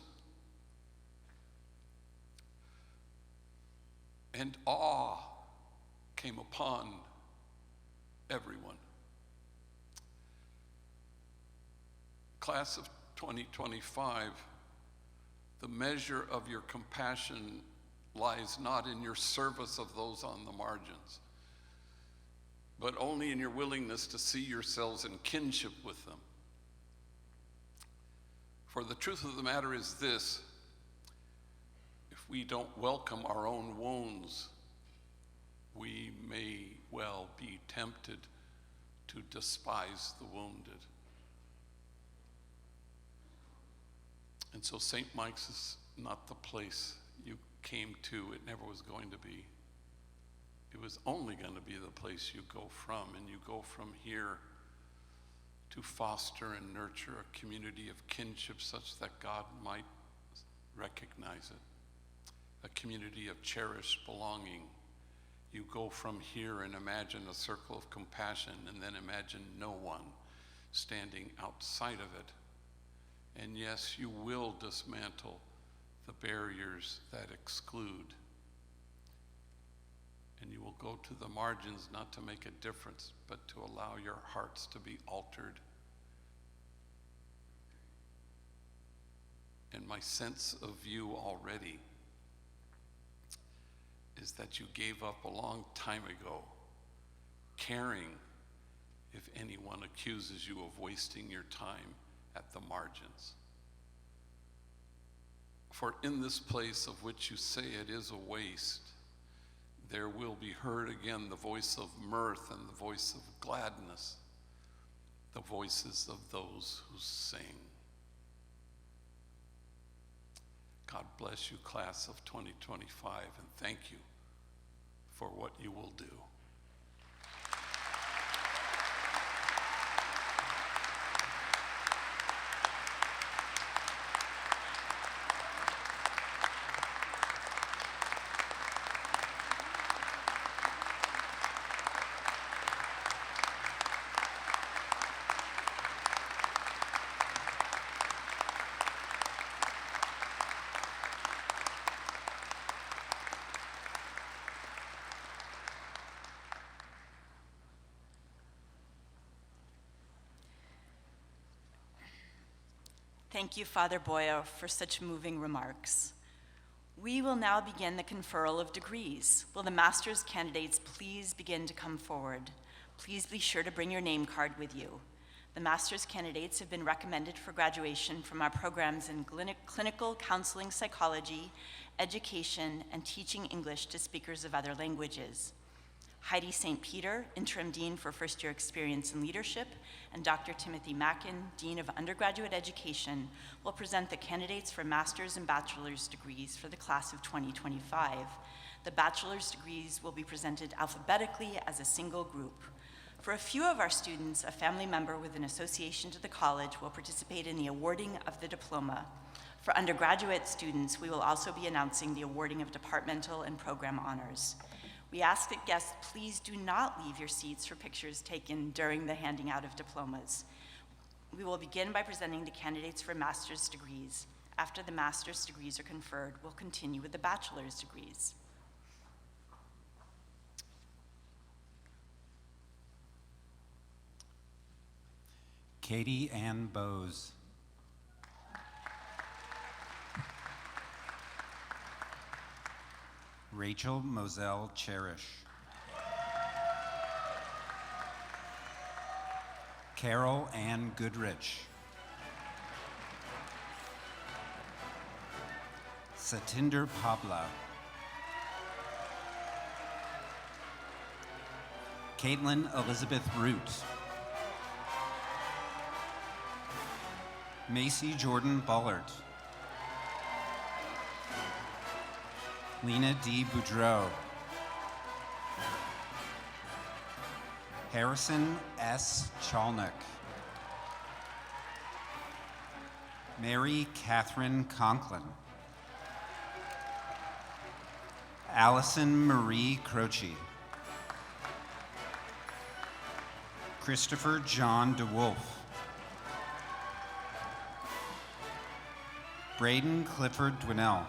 And awe came upon everyone. Class of 2025, the measure of your compassion lies not in your service of those on the margins, but only in your willingness to see yourselves in kinship with them. For the truth of the matter is this: if we don't welcome our own wounds, we may well be tempted to despise the wounded. And so St. Mike's is not the place you came to. It never was going to be. It was only going to be the place you go from, and you go from here to foster and nurture a community of kinship such that God might recognize it, a community of cherished belonging. You go from here and imagine a circle of compassion, and then imagine no one standing outside of it. And yes, you will dismantle the barriers that exclude. And you will go to the margins not to make a difference, but to allow your hearts to be altered. And my sense of you already is that you gave up a long time ago, caring if anyone accuses you of wasting your time at the margins. For in this place of which you say it is a waste, there will be heard again the voice of mirth and the voice of gladness, the voices of those who sing. God bless you, class of 2025, and thank you for what you will do. Thank you, Father Boyle, for such moving remarks. We will now begin the conferral of degrees. Will the master's candidates please begin to come forward? Please be sure to bring your name card with you. The master's candidates have been recommended for graduation from our programs in clinical counseling psychology, education, and teaching English to speakers of other languages. Heidi St. Peter, Interim Dean for First Year Experience and Leadership, and Dr. Timothy Mackin, Dean of Undergraduate Education, will present the candidates for master's and bachelor's degrees for the class of 2025. The bachelor's degrees will be presented alphabetically as a single group. For a few of our students, a family member with an association to the college will participate in the awarding of the diploma. For undergraduate students, we will also be announcing the awarding of departmental and program honors. We ask that guests please do not leave your seats for pictures taken during the handing out of diplomas. We will begin by presenting the candidates for master's degrees. After the master's degrees are conferred, we'll continue with the bachelor's degrees. Katie Ann Bowes. Rachel Moselle Cherish. Carol Ann Goodrich. Satinder Pabla. Caitlin Elizabeth Root. Macy Jordan Bullard. Lena D. Boudreau. Harrison S. Chalnick. Mary Catherine Conklin. Allison Marie Croce. Christopher John DeWolf. Braden Clifford Dwinell.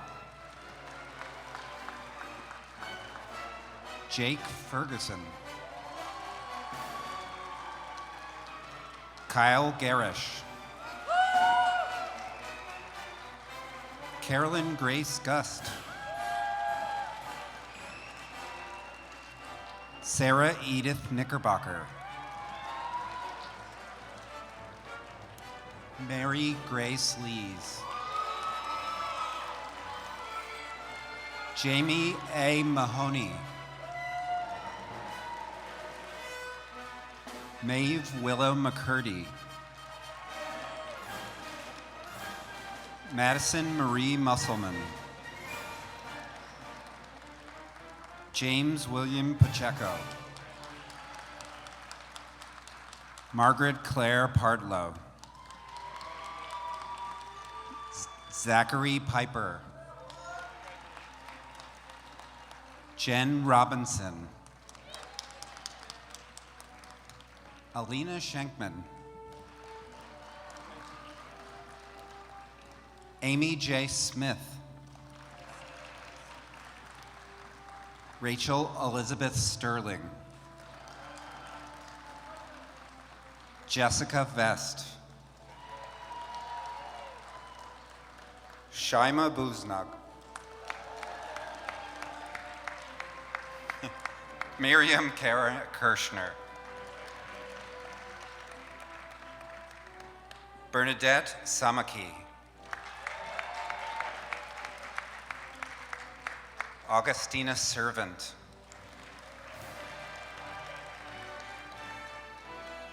Jake Ferguson. Kyle Garish. Carolyn Grace Gust. Sarah Edith Knickerbocker. Mary Grace Lees. Jamie A. Mahoney. Maeve Willow McCurdy. Madison Marie Musselman. James William Pacheco. Margaret Claire Pardlow. Zachary Piper. Jen Robinson. Alina Schenkman. Amy J. Smith. Rachel Elizabeth Sterling. Jessica Vest. Shaima Buznag. Miriam Kara Kirschner. Bernadette Samaki. Augustina Servant.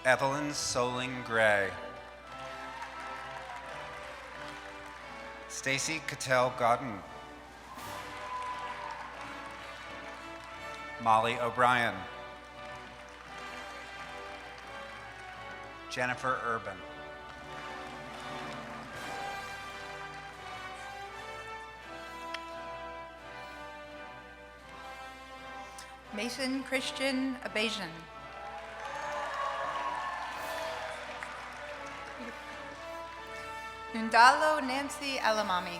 Evelyn Soling Gray. Stacy Cattell Godden. Molly O'Brien. Jennifer Urban. Mason Christian Abajan. Nundalo Nancy Alamami.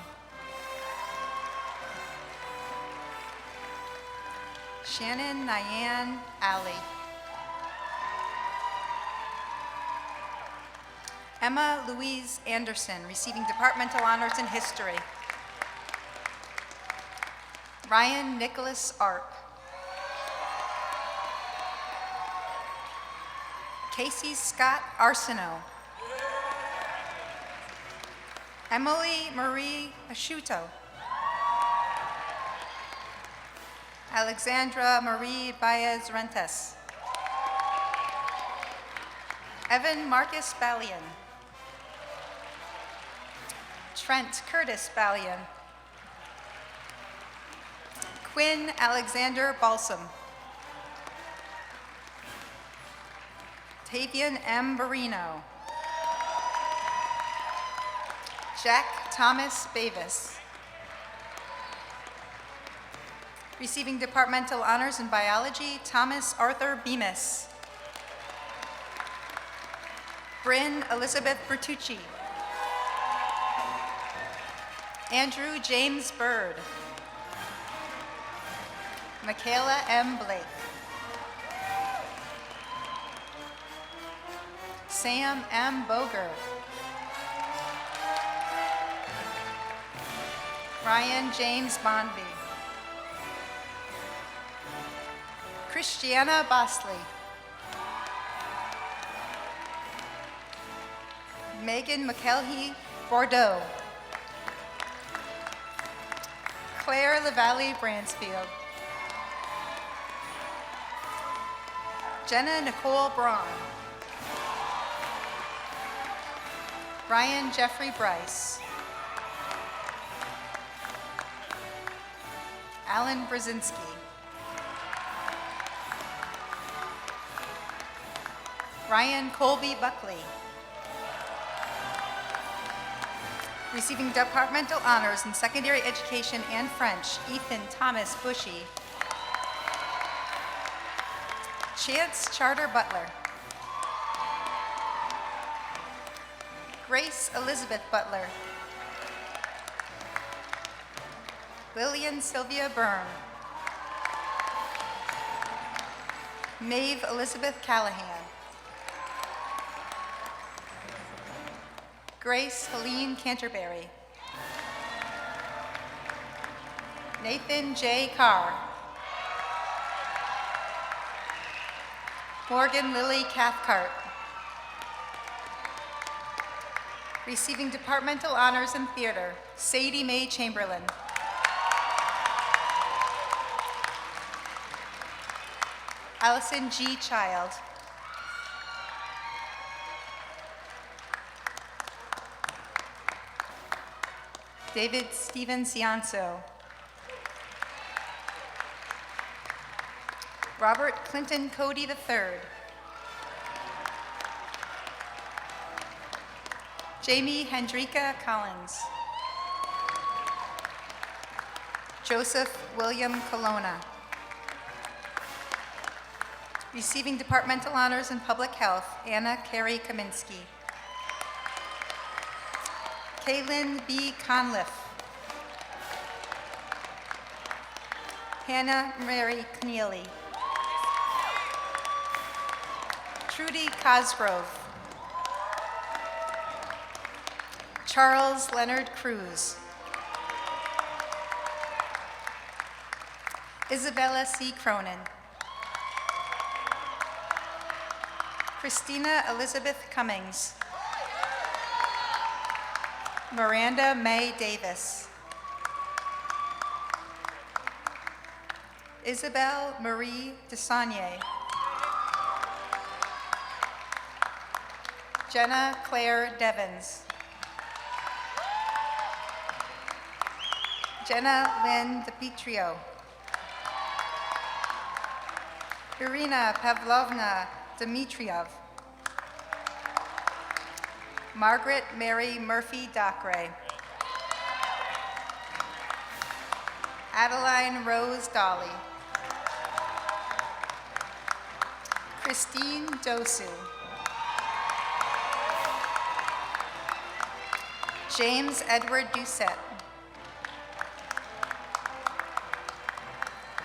Shannon Nyan Ali. Emma Louise Anderson, receiving departmental honors in history. Ryan Nicholas Arp. Casey Scott Arsenault. Emily Marie Asciuto. Alexandra Marie Baez Rentes. Evan Marcus Ballion. Trent Curtis Ballion. Quinn Alexander Balsam. Tavian M. Barino. Jack Thomas Bavis. Receiving departmental honors in biology, Thomas Arthur Bemis. Bryn Elizabeth Bertucci. Andrew James Bird. Michaela M. Blake. Sam M. Boger. Ryan James Bonby. Christiana Bosley. Megan McKelhey Bordeaux. Claire LaValle Bransfield. Jenna Nicole Braun. Ryan Jeffrey Bryce. Alan Brzezinski. Ryan Colby Buckley. Receiving departmental honors in secondary education and French, Ethan Thomas Bushy. Chance Charter Butler. Grace Elizabeth Butler. Lillian Sylvia Byrne. Maeve Elizabeth Callahan. Grace Helene Canterbury. Nathan J. Carr. Morgan Lily Cathcart. Receiving departmental honors in theater, Sadie Mae Chamberlain. Allison G. Child. David Stephen Ciancio. Robert Clinton Cody III. Jamie Hendrika Collins. Joseph William Colonna. Receiving departmental honors in public health, Anna Carey Kaminsky. Kaylin B. Conliff. Hannah Mary Keneally. Trudy Cosgrove. Charles Leonard Cruz. Isabella C. Cronin. Christina Elizabeth Cummings. Miranda May Davis. Isabel Marie Desagne. Jenna Claire Devens. Jenna Lynn DiPietro. Irina Pavlovna Dmitriev. Margaret Mary Murphy Dockeray. Adeline Rose Dolly. Christine Dosu. James Edward Doucette.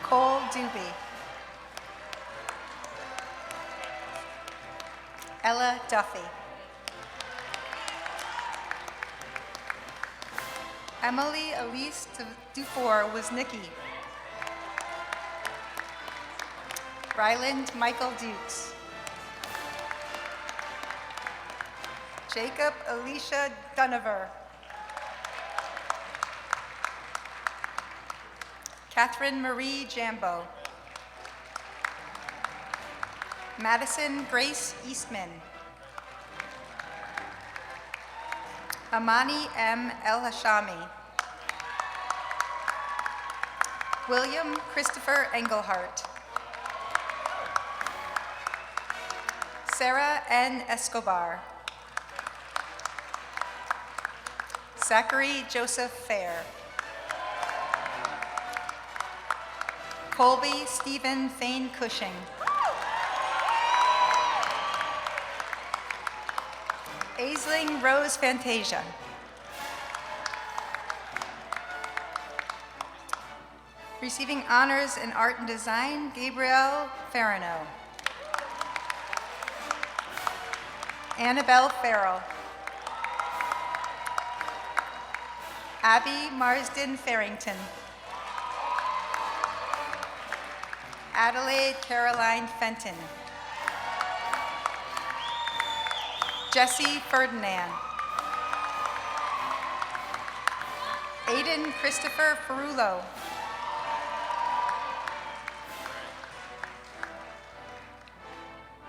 Cole Doobie. Ella Duffy. Emily Elise Dufour was Nikki. Ryland Michael Dukes. Jacob Alicia Dunover. Catherine Marie Jambo. Madison Grace Eastman. Amani M. El Hashami. William Christopher Engelhart. Sarah N. Escobar. Zachary Joseph Fair. Colby Stephen Thane Cushing. Aisling Rose Fantasia. Receiving honors in art and design, Gabrielle Farino. Annabelle Farrell. Abby Marsden Farrington. Adelaide Caroline Fenton. Jessie Ferdinand. Aiden Christopher Ferrulo.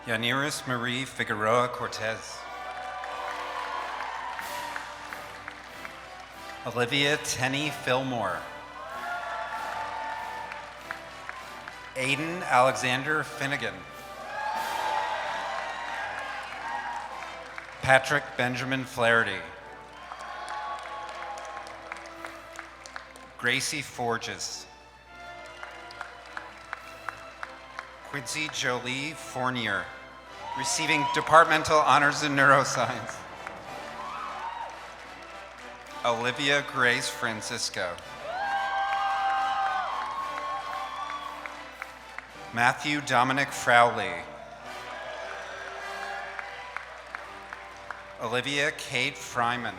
Yaniris Marie Figueroa Cortez. Olivia Tenney Fillmore. Aiden Alexander Finnegan. Patrick Benjamin Flaherty. Gracie Forges. Quincy Jolie Fournier, receiving departmental honors in neuroscience. Olivia Grace Francisco. Matthew Dominic Frowley. Olivia Kate Fryman.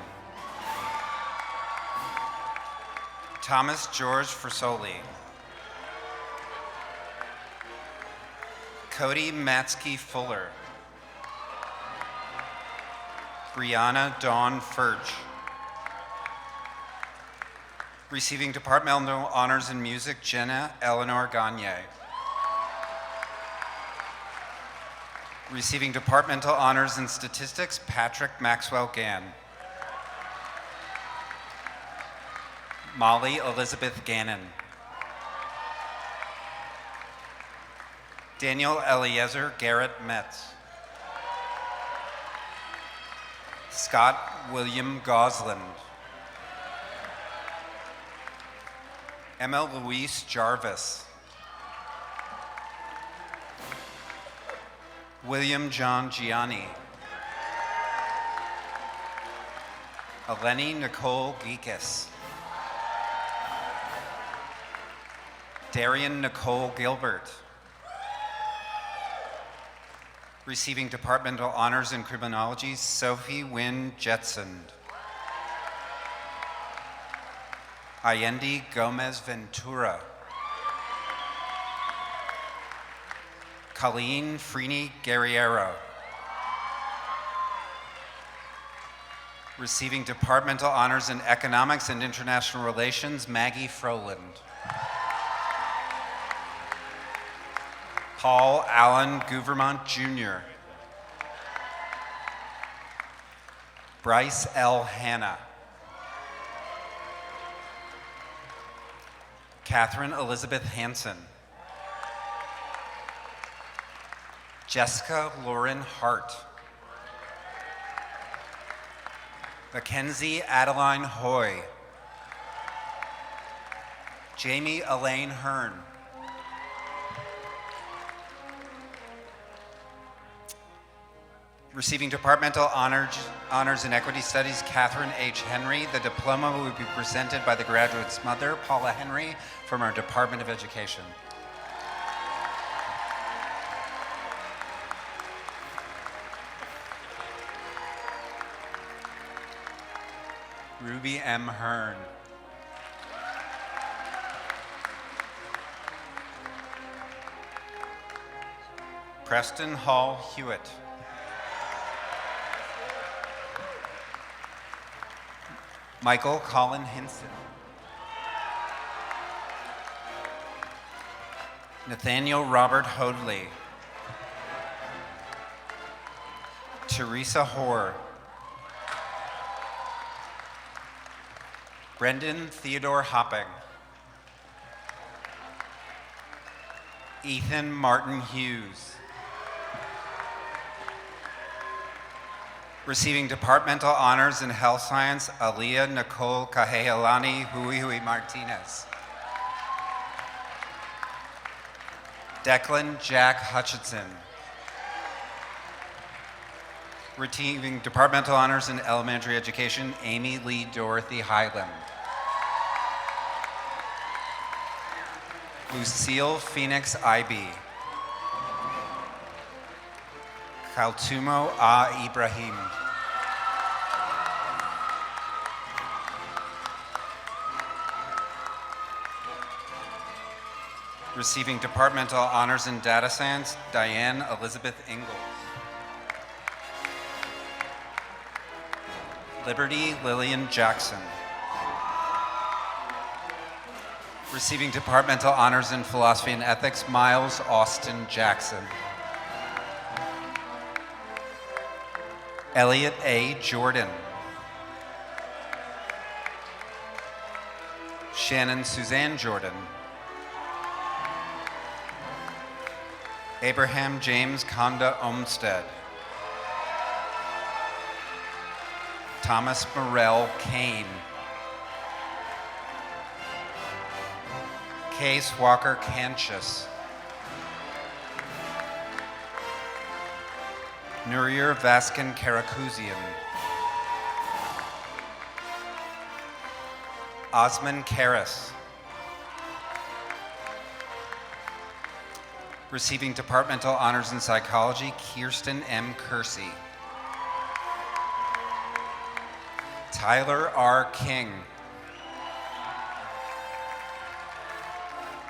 Thomas George Fersoli. Cody Matsky Fuller. Brianna Dawn Furch. Receiving departmental honors in music, Jenna Eleanor Gagne. Receiving departmental honors in statistics, Patrick Maxwell Gann. Molly Elizabeth Gannon. Daniel Eliezer Garrett Metz. Scott William Gosland. Emma Louise Jarvis. William John Gianni. Eleni Nicole Geekus. Darian Nicole Gilbert. Receiving departmental honors in criminology, Sophie Wynne Jetsund. Allende Gomez Ventura. Colleen Freeney Guerriero. Receiving departmental honors in economics and international relations, Maggie Frøland. Paul Allen Gouvermont Jr. Bryce L. Hanna. Catherine Elizabeth Hansen. Jessica Lauren Hart. Mackenzie Adeline Hoy. Jamie Elaine Hearn. Receiving departmental honors in equity studies, Catherine H. Henry. The diploma will be presented by the graduate's mother, Paula Henry, from our Department of Education. Ruby M. Hearn. Preston Hall Hewitt. Michael Colin Hinson. Nathaniel Robert Hoadley. Teresa Hoare. Brendan Theodore Hopping. Ethan Martin Hughes. Receiving departmental honors in health science, Aliyah Nicole Kahealani Hui Martinez. Declan Jack Hutchinson. Receiving departmental honors in elementary education, Amy Lee Dorothy Hyland. Lucille Phoenix Ibe. Kaltumo A. Ibrahim. Receiving departmental honors in data science, Diane Elizabeth Ingalls. Liberty Lillian Jackson. Receiving departmental honors in philosophy and ethics, Miles Austin Jackson. Elliot A. Jordan. Shannon Suzanne Jordan. Abraham James Conda Olmsted. Thomas Morell Kane. Case Walker Canchus. Nurir Vaskin Karakuzian. Osman Karas. Receiving departmental honors in psychology, Kirsten M. Kersey. Tyler R. King.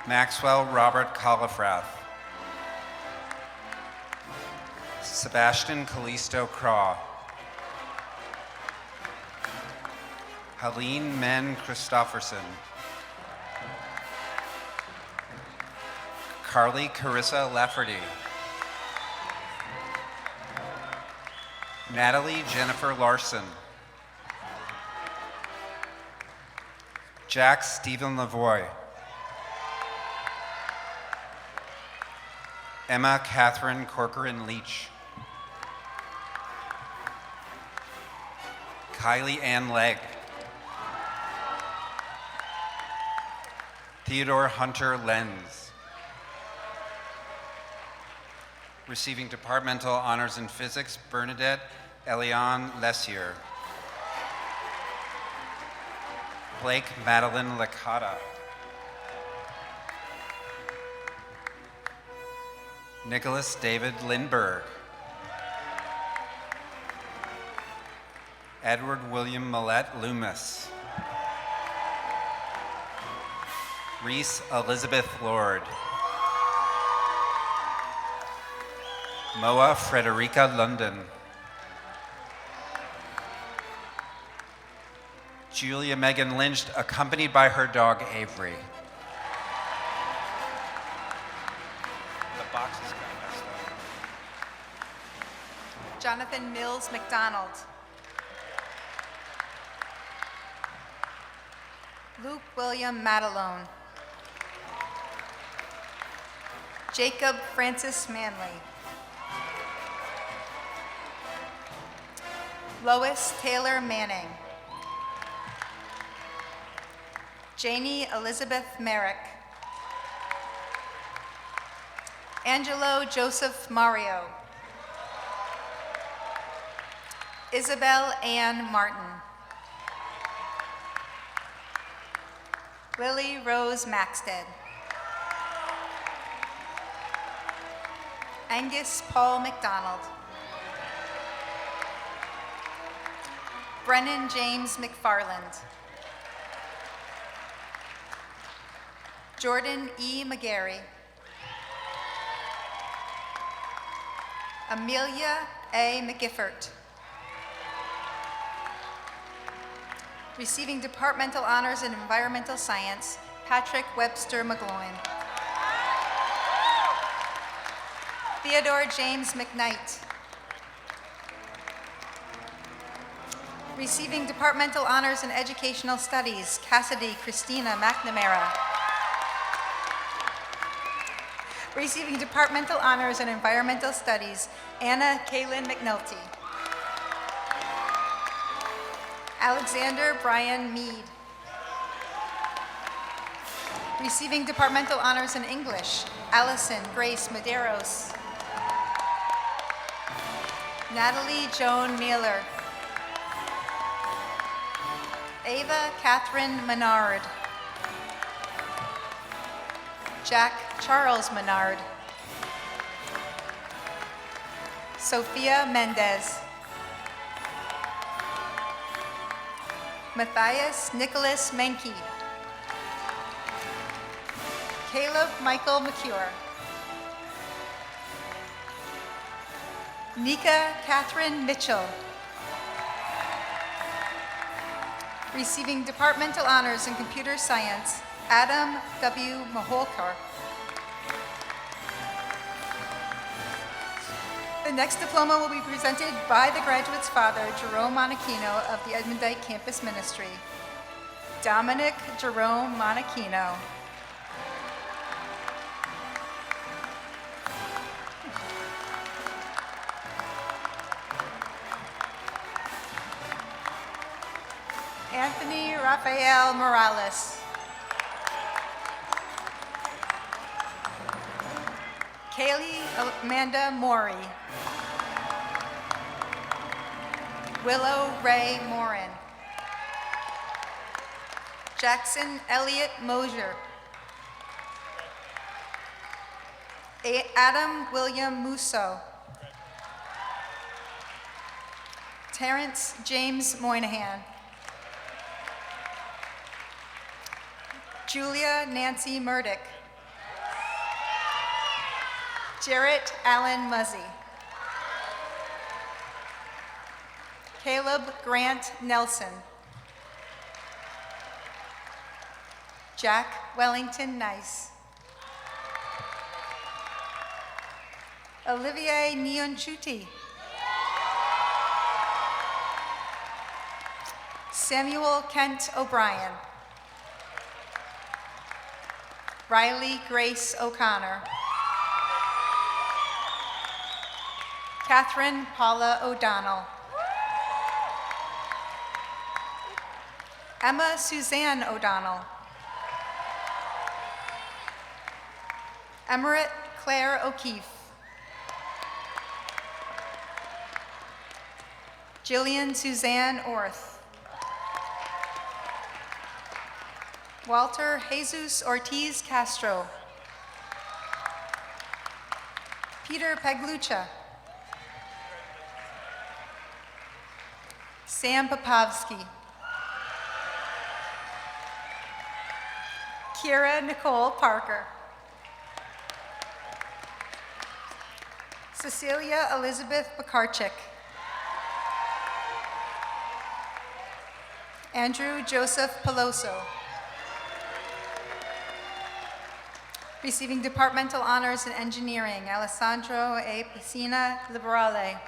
Maxwell Robert Collifrath. Sebastian Callisto Craw. Helene Men Christofferson. Carly Carissa Lafferty. Natalie Jennifer Larson. Jack Stephen Lavoie. Emma Catherine Corcoran Leach. Kylie Ann Legg. Theodore Hunter Lenz. Receiving departmental honors in physics, Bernadette Eliane Lessier. Blake Madeline Licata. Nicholas David Lindberg. Edward William Millette Loomis. Reese Elizabeth Lord. Moa Frederica London. Julia Megan Lynch, accompanied by her dog Avery. The boxes got messed up. Jonathan Mills McDonald. Luke William Matalone. Jacob Francis Manley. Lois Taylor Manning. Janie Elizabeth Merrick. Angelo Joseph Mario. Isabel Ann Martin. Lily Rose Maxted. Angus Paul McDonald. Brennan James McFarland. Jordan E. McGarry. Amelia A. McGiffert. Receiving departmental honors in environmental science, Patrick Webster McGloin. Theodore James McKnight. Receiving departmental honors in educational studies, Cassidy Christina McNamara. Receiving departmental honors in environmental studies, Anna Kaylin McNulty. Alexander Brian Mead. Receiving departmental honors in English, Allison Grace Medeiros. Natalie Joan Miller. Ava Catherine Menard. Jack Charles Menard. Sophia Mendez. Matthias Nicholas Menke. Caleb Michael McCure. Nika Catherine Mitchell. Receiving departmental honors in computer science, Adam W. Maholkar. The next diploma will be presented by the graduate's father, Jerome Monachino of the Edmondite Campus Ministry. Dominic Jerome Monachino. Anthony Rafael Morales. Kaylee Amanda Maury. Willow Ray Morin. Jackson Elliott Mosier. Adam William Musso. Terrence James Moynihan. Julia Nancy Murdick. Jarrett Allen Muzzy. Caleb Grant Nelson. Jack Wellington Nice. Olivier Nyonchuti. Samuel Kent O'Brien. Riley Grace O'Connor. Catherine Paula O'Donnell. Emma Suzanne O'Donnell. Emerald Claire O'Keefe. Jillian Suzanne Orth. Walter Jesus Ortiz Castro. Peter Paglucha. Sam Popovsky. Kira Nicole Parker. Cecilia Elizabeth Bakarczyk. Andrew Joseph Peloso. Receiving departmental honors in engineering, Alessandro A. Piscina Liberale.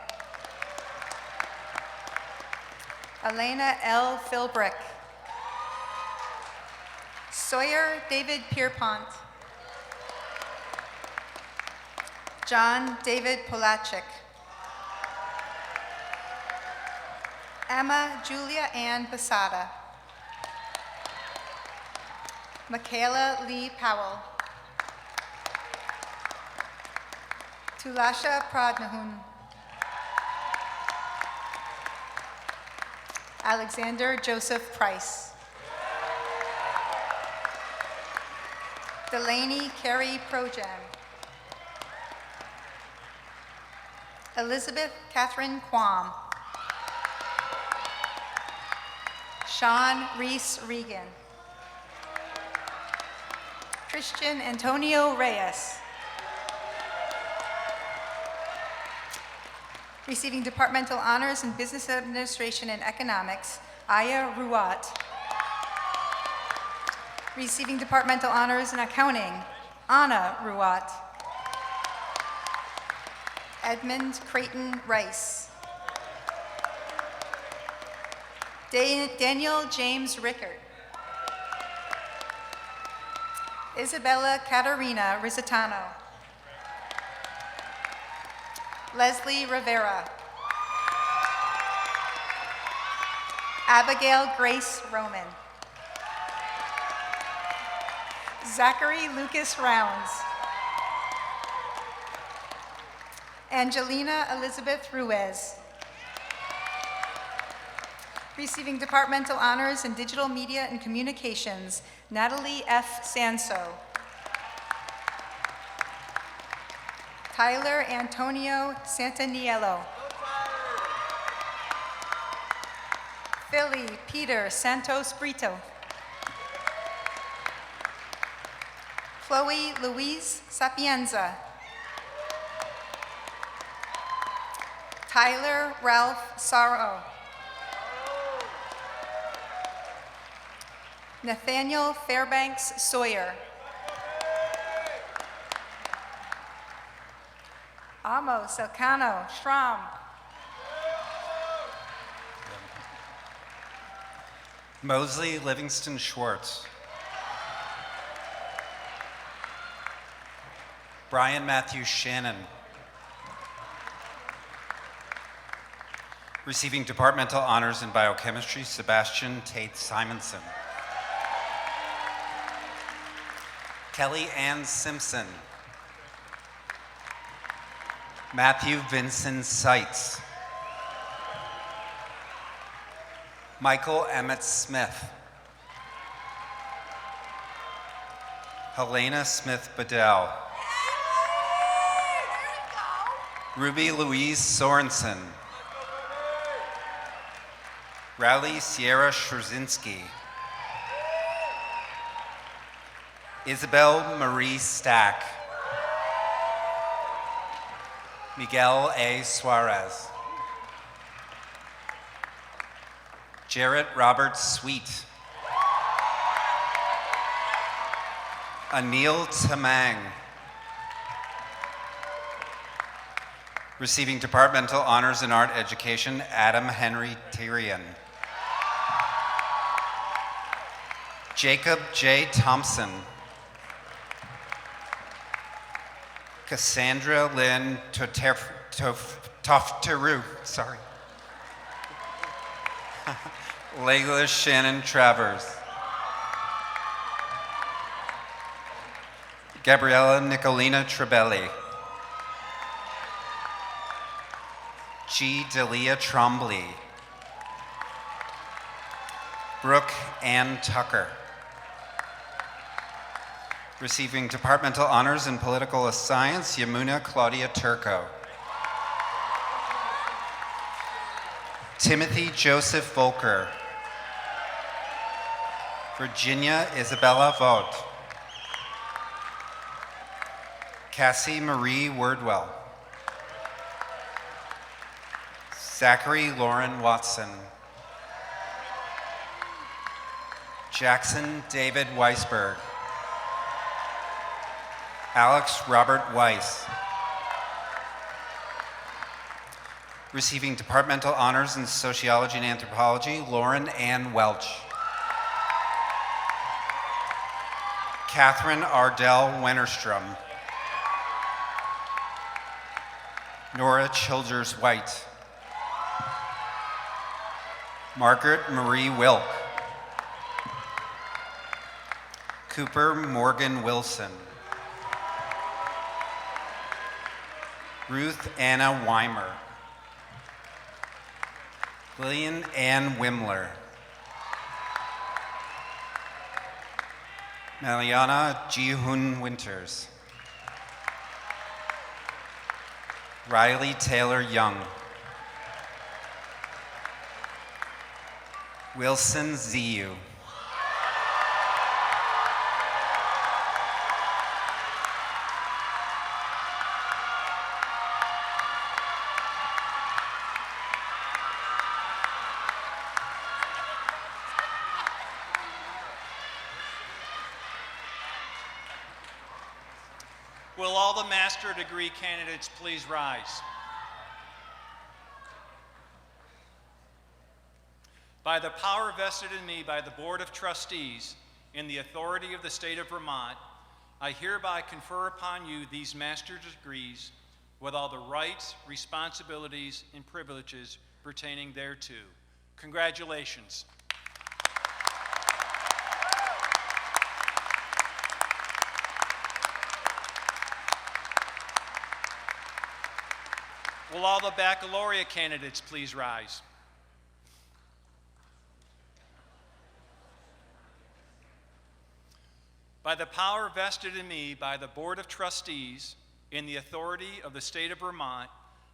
Elena L. Philbrick. Sawyer David Pierpont. John David Polachek. Emma Julia Ann Basada. Michaela Lee Powell. Tulasha Pradnahun. Alexander Joseph Price. Delaney Carey Projan. Elizabeth Catherine Quam. Sean Reese Regan. Christian Antonio Reyes. Receiving departmental honors in business administration and economics, Aya Ruat. Receiving departmental honors in accounting, Anna Ruat. Edmund Creighton Rice. Daniel James Rickard. Isabella Caterina Risitano. Leslie Rivera. Abigail Grace Roman. Zachary Lucas Rounds. Angelina Elizabeth Ruiz. Receiving departmental honors in digital media and communications, Natalie F. Sanso. Tyler Antonio Santaniello. Philly Peter Santos Brito. Chloe Louise Sapienza. Tyler Ralph Sarro. Nathaniel Fairbanks Sawyer. Amos Elcano Schramm. Mosley Livingston Schwartz. Brian Matthew Shannon. Receiving departmental honors in biochemistry, Sebastian Tate Simonson. Kelly Ann Simpson. Matthew Vincent Seitz. Michael Emmett Smith. Helena Smith Bedell. Ruby Louise Sorensen. Riley Sierra Scherzinski. Isabel Marie Stack. Miguel A. Suarez. Jarrett Robert Sweet. Anil Tamang. Receiving departmental honors in art education, Adam Henry Tyrion. Jacob J. Thompson. Cassandra Lynn Tofteru, sorry. Layla Shannon Travers. Gabriella Nicolina Trebelli. G. Delia Trombley. Brooke Ann Tucker. Receiving departmental honors in political science, Yamuna Claudia Turco. Timothy Joseph Volker. Virginia Isabella Vogt. Cassie Marie Wordwell. Zachary Lauren Watson. Jackson David Weisberg. Alex Robert Weiss. Receiving departmental honors in sociology and anthropology, Lauren Ann Welch. Catherine Ardell Wennerstrom. Nora Childers White. Margaret Marie Wilk. Cooper Morgan Wilson. Ruth Anna Weimer. Lillian Ann Wimler. Mariana Ji-Hun Winters. Riley Taylor Young. Wilson Ziyu. Will all the master degree candidates please rise? By the power vested in me by the Board of Trustees in the authority of the state of Vermont, I hereby confer upon you these master's degrees with all the rights, responsibilities, and privileges pertaining thereto. Congratulations. Will all the baccalaureate candidates please rise? By the power vested in me by the Board of Trustees in the authority of the state of Vermont,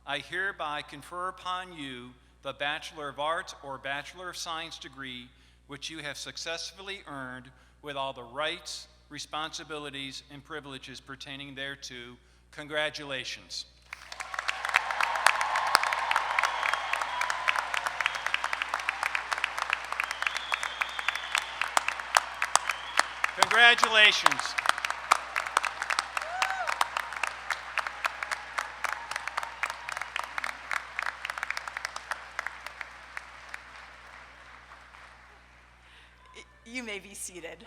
I hereby confer upon you the Bachelor of Arts or Bachelor of Science degree which you have successfully earned with all the rights, responsibilities, and privileges pertaining thereto. Congratulations. Congratulations. You may be seated.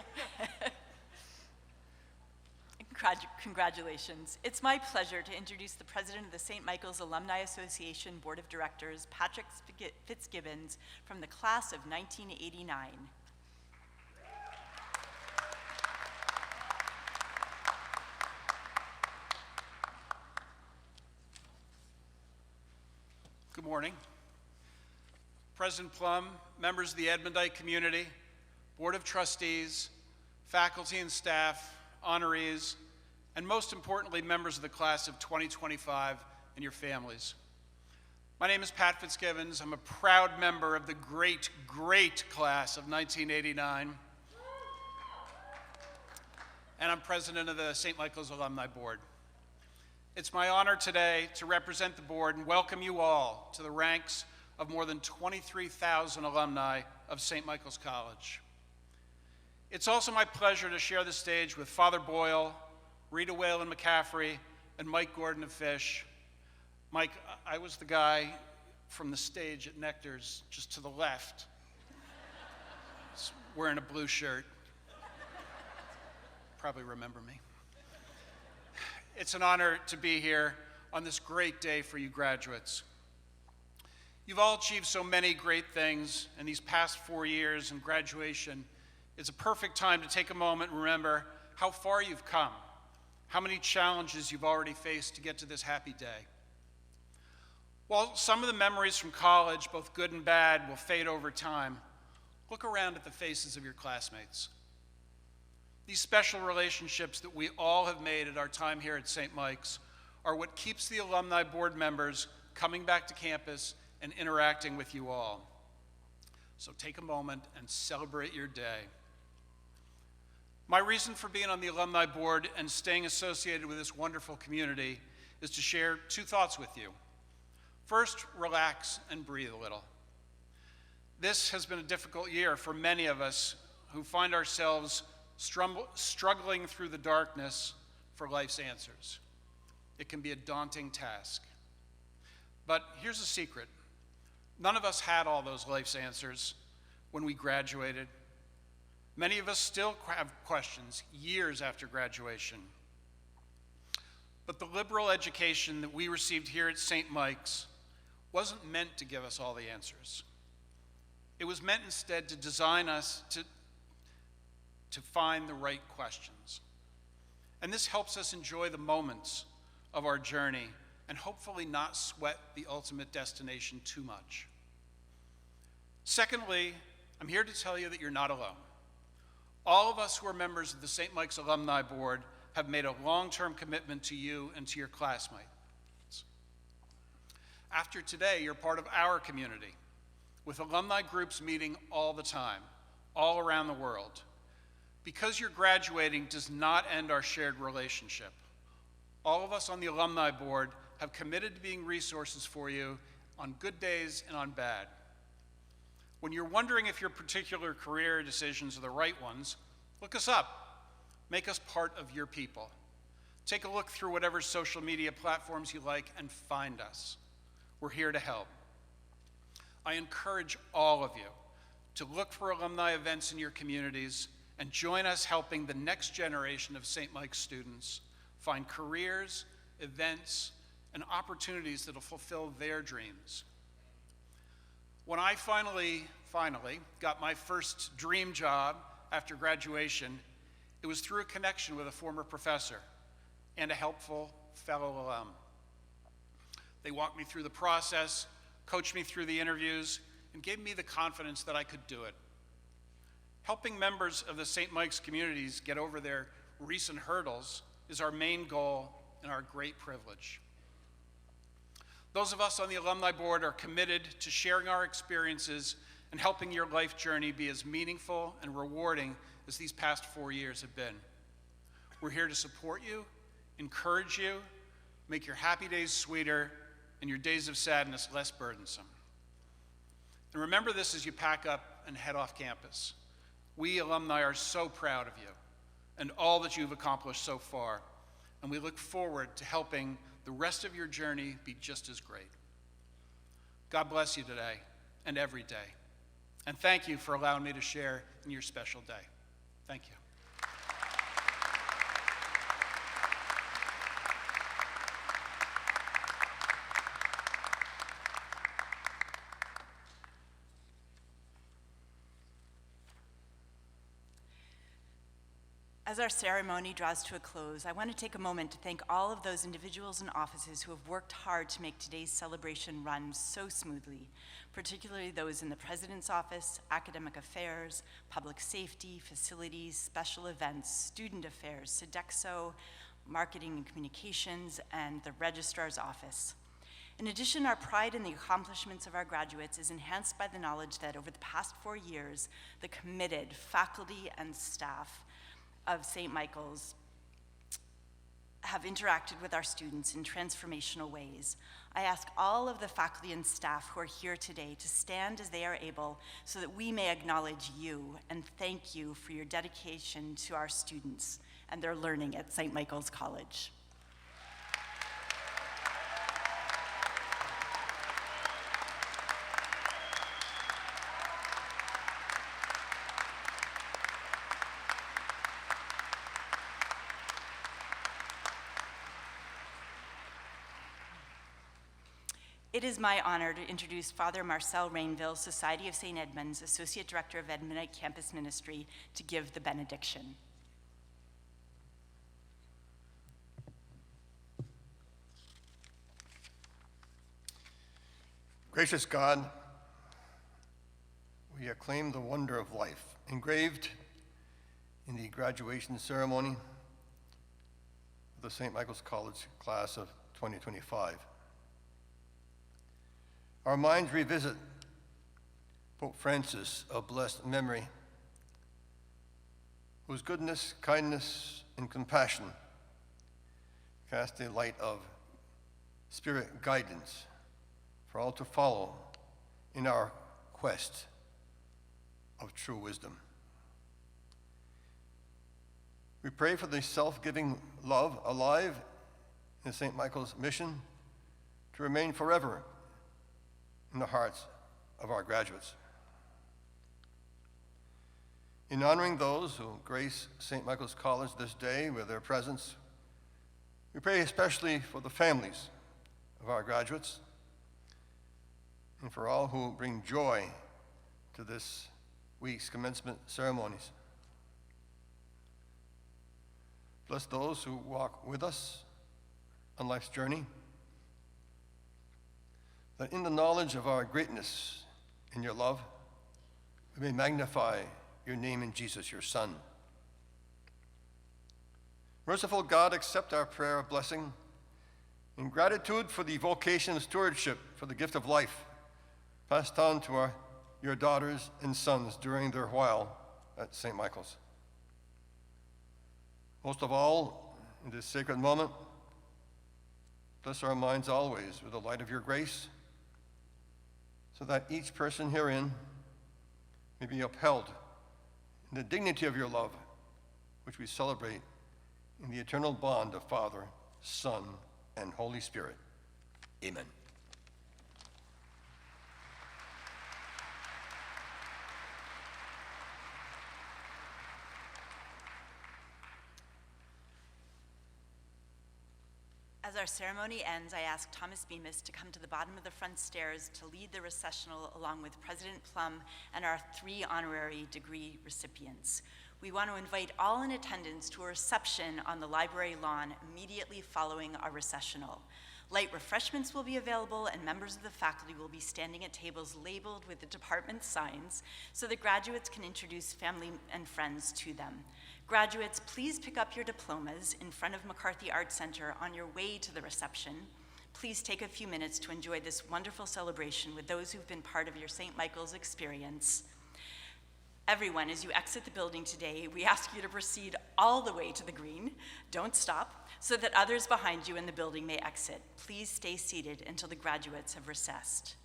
Congratulations. It's my pleasure to introduce the president of the St. Michael's Alumni Association Board of Directors, Patrick Fitzgibbons, from the class of 1989. Good morning. President Plum, members of the Edmondite community, Board of Trustees, faculty and staff, honorees, and most importantly, members of the class of 2025 and your families. My name is Pat Fitzgibbons. I'm a proud member of the great, great class of 1989. And I'm president of the St. Michael's Alumni Board. It's my honor today to represent the board and welcome you all to the ranks of more than 23,000 alumni of St. Michael's College. It's also my pleasure to share the stage with Father Boyle, Rita, Whalen, McCaffrey, and Mike Gordon of Phish. Mike, I was the guy from the stage at Nectar's just to the left, wearing a blue shirt. Probably remember me. It's an honor to be here on this great day for you graduates. You've all achieved so many great things in these past 4 years, and graduation is a perfect time to take a moment and remember how far you've come, how many challenges you've already faced to get to this happy day. While some of the memories from college, both good and bad, will fade over time, look around at the faces of your classmates. These special relationships that we all have made at our time here at St. Mike's are what keeps the alumni board members coming back to campus and interacting with you all. So take a moment and celebrate your day. My reason for being on the alumni board and staying associated with this wonderful community is to share two thoughts with you. First, relax and breathe a little. This has been a difficult year for many of us who find ourselves struggling through the darkness for life's answers. It can be a daunting task. But here's a secret. None of us had all those life's answers when we graduated. Many of us still have questions years after graduation. But the liberal education that we received here at St. Mike's wasn't meant to give us all the answers. It was meant instead to design us to find the right questions. And this helps us enjoy the moments of our journey and hopefully not sweat the ultimate destination too much. Secondly, I'm here to tell you that you're not alone. All of us who are members of the St. Mike's Alumni Board have made a long-term commitment to you and to your classmates. After today, you're part of our community, with alumni groups meeting all the time, all around the world. Because you're graduating does not end our shared relationship. All of us on the Alumni Board have committed to being resources for you on good days and on bad. When you're wondering if your particular career decisions are the right ones, look us up. Make us part of your people. Take a look through whatever social media platforms you like and find us. We're here to help. I encourage all of you to look for alumni events in your communities and join us helping the next generation of St. Mike's students find careers, events, and opportunities that will fulfill their dreams. When I finally got my first dream job after graduation, it was through a connection with a former professor and a helpful fellow alum. They walked me through the process, coached me through the interviews, and gave me the confidence that I could do it. Helping members of the St. Mike's communities get over their recent hurdles is our main goal and our great privilege. Those of us on the Alumni Board are committed to sharing our experiences and helping your life journey be as meaningful and rewarding as these past 4 years have been. We're here to support you, encourage you, make your happy days sweeter and your days of sadness less burdensome. And remember this as you pack up and head off campus. We alumni are so proud of you. and all that you've accomplished so far. And we look forward to helping the rest of your journey be just as great. God bless you today and every day. And thank you for allowing me to share in your special day. Thank you. As our ceremony draws to a close, I want to take a moment to thank all of those individuals and offices who have worked hard to make today's celebration run so smoothly, particularly those in the President's Office, Academic Affairs, Public Safety, Facilities, Special Events, Student Affairs, Sodexo, Marketing and Communications, and the Registrar's Office. In addition, our pride in the accomplishments of our graduates is enhanced by the knowledge that over the past 4 years, the committed faculty and staff of St. Michael's have interacted with our students in transformational ways. I ask all of the faculty and staff who are here today to stand as they are able so that we may acknowledge you and thank you for your dedication to our students and their learning at St. Michael's College. It is my honor to introduce Father Marcel Rainville, Society of St. Edmunds, Associate Director of Edmundite Campus Ministry, to give the benediction. Gracious God, we acclaim the wonder of life engraved in the graduation ceremony of the St. Michael's College class of 2025. Our minds revisit Pope Francis of blessed memory, whose goodness, kindness, and compassion cast a light of spirit guidance for all to follow in our quest of true wisdom. We pray for the self-giving love alive in St. Michael's mission to remain forever in the hearts of our graduates. In honoring those who grace St. Michael's College this day with their presence, we pray especially for the families of our graduates and for all who bring joy to this week's commencement ceremonies. Bless those who walk with us on life's journey, that in the knowledge of our greatness and your love, we may magnify your name in Jesus, your Son. Merciful God, accept our prayer of blessing in gratitude for the vocation and stewardship for the gift of life passed on to your daughters and sons during their while at St. Michael's. Most of all, in this sacred moment, bless our minds always with the light of your grace, so that each person herein may be upheld in the dignity of your love, which we celebrate in the eternal bond of Father, Son, and Holy Spirit. Amen. As our ceremony ends, I ask Thomas Bemis to come to the bottom of the front stairs to lead the recessional along with President Plum and our 3 honorary degree recipients. We want to invite all in attendance to a reception on the library lawn immediately following our recessional. Light refreshments will be available, and members of the faculty will be standing at tables labeled with the department signs so that graduates can introduce family and friends to them. Graduates, please pick up your diplomas in front of McCarthy Art Center on your way to the reception. Please take a few minutes to enjoy this wonderful celebration with those who've been part of your St. Michael's experience. Everyone, as you exit the building today, we ask you to proceed all the way to the green. Don't stop, so that others behind you in the building may exit. Please stay seated until the graduates have recessed.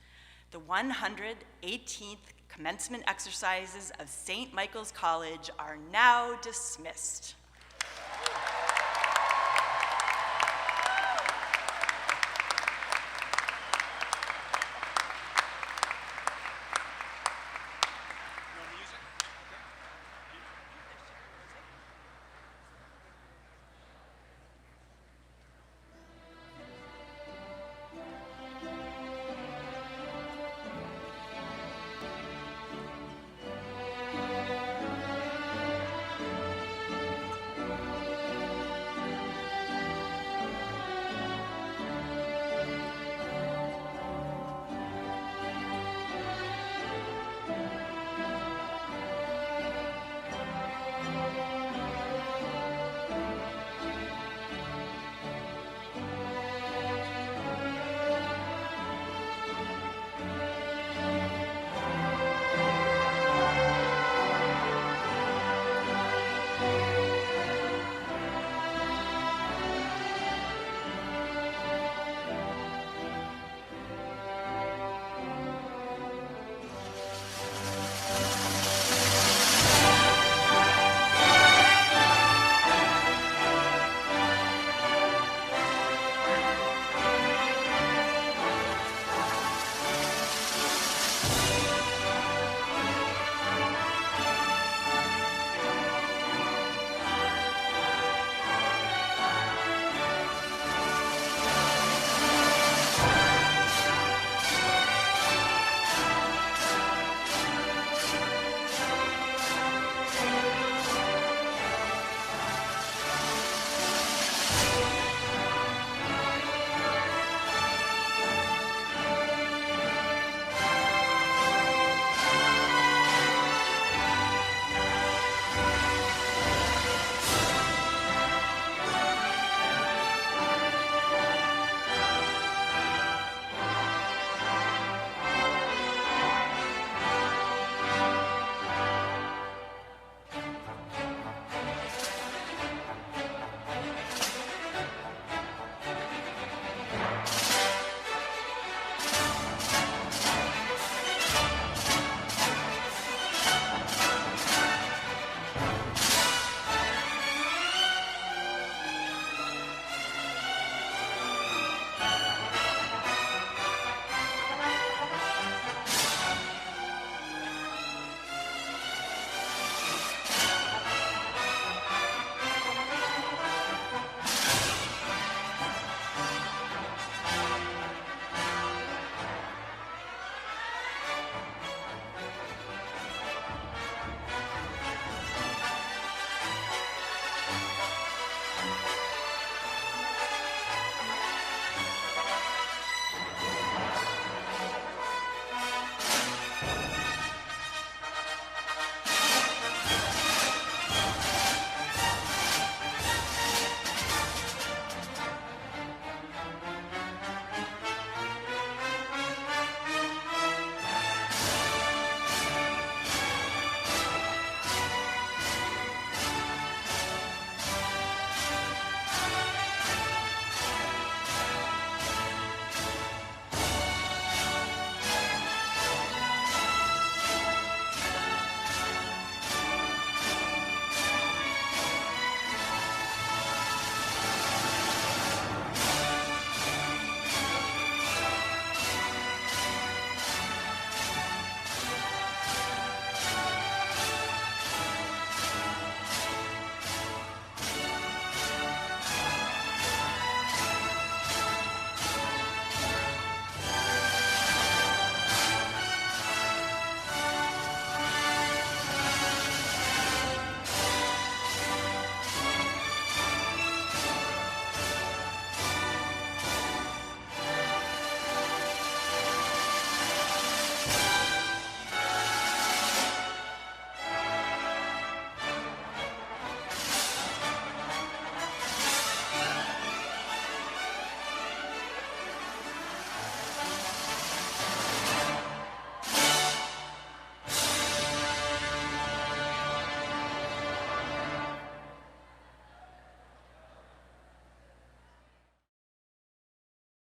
The 118th commencement exercises of St. Michael's College are now dismissed.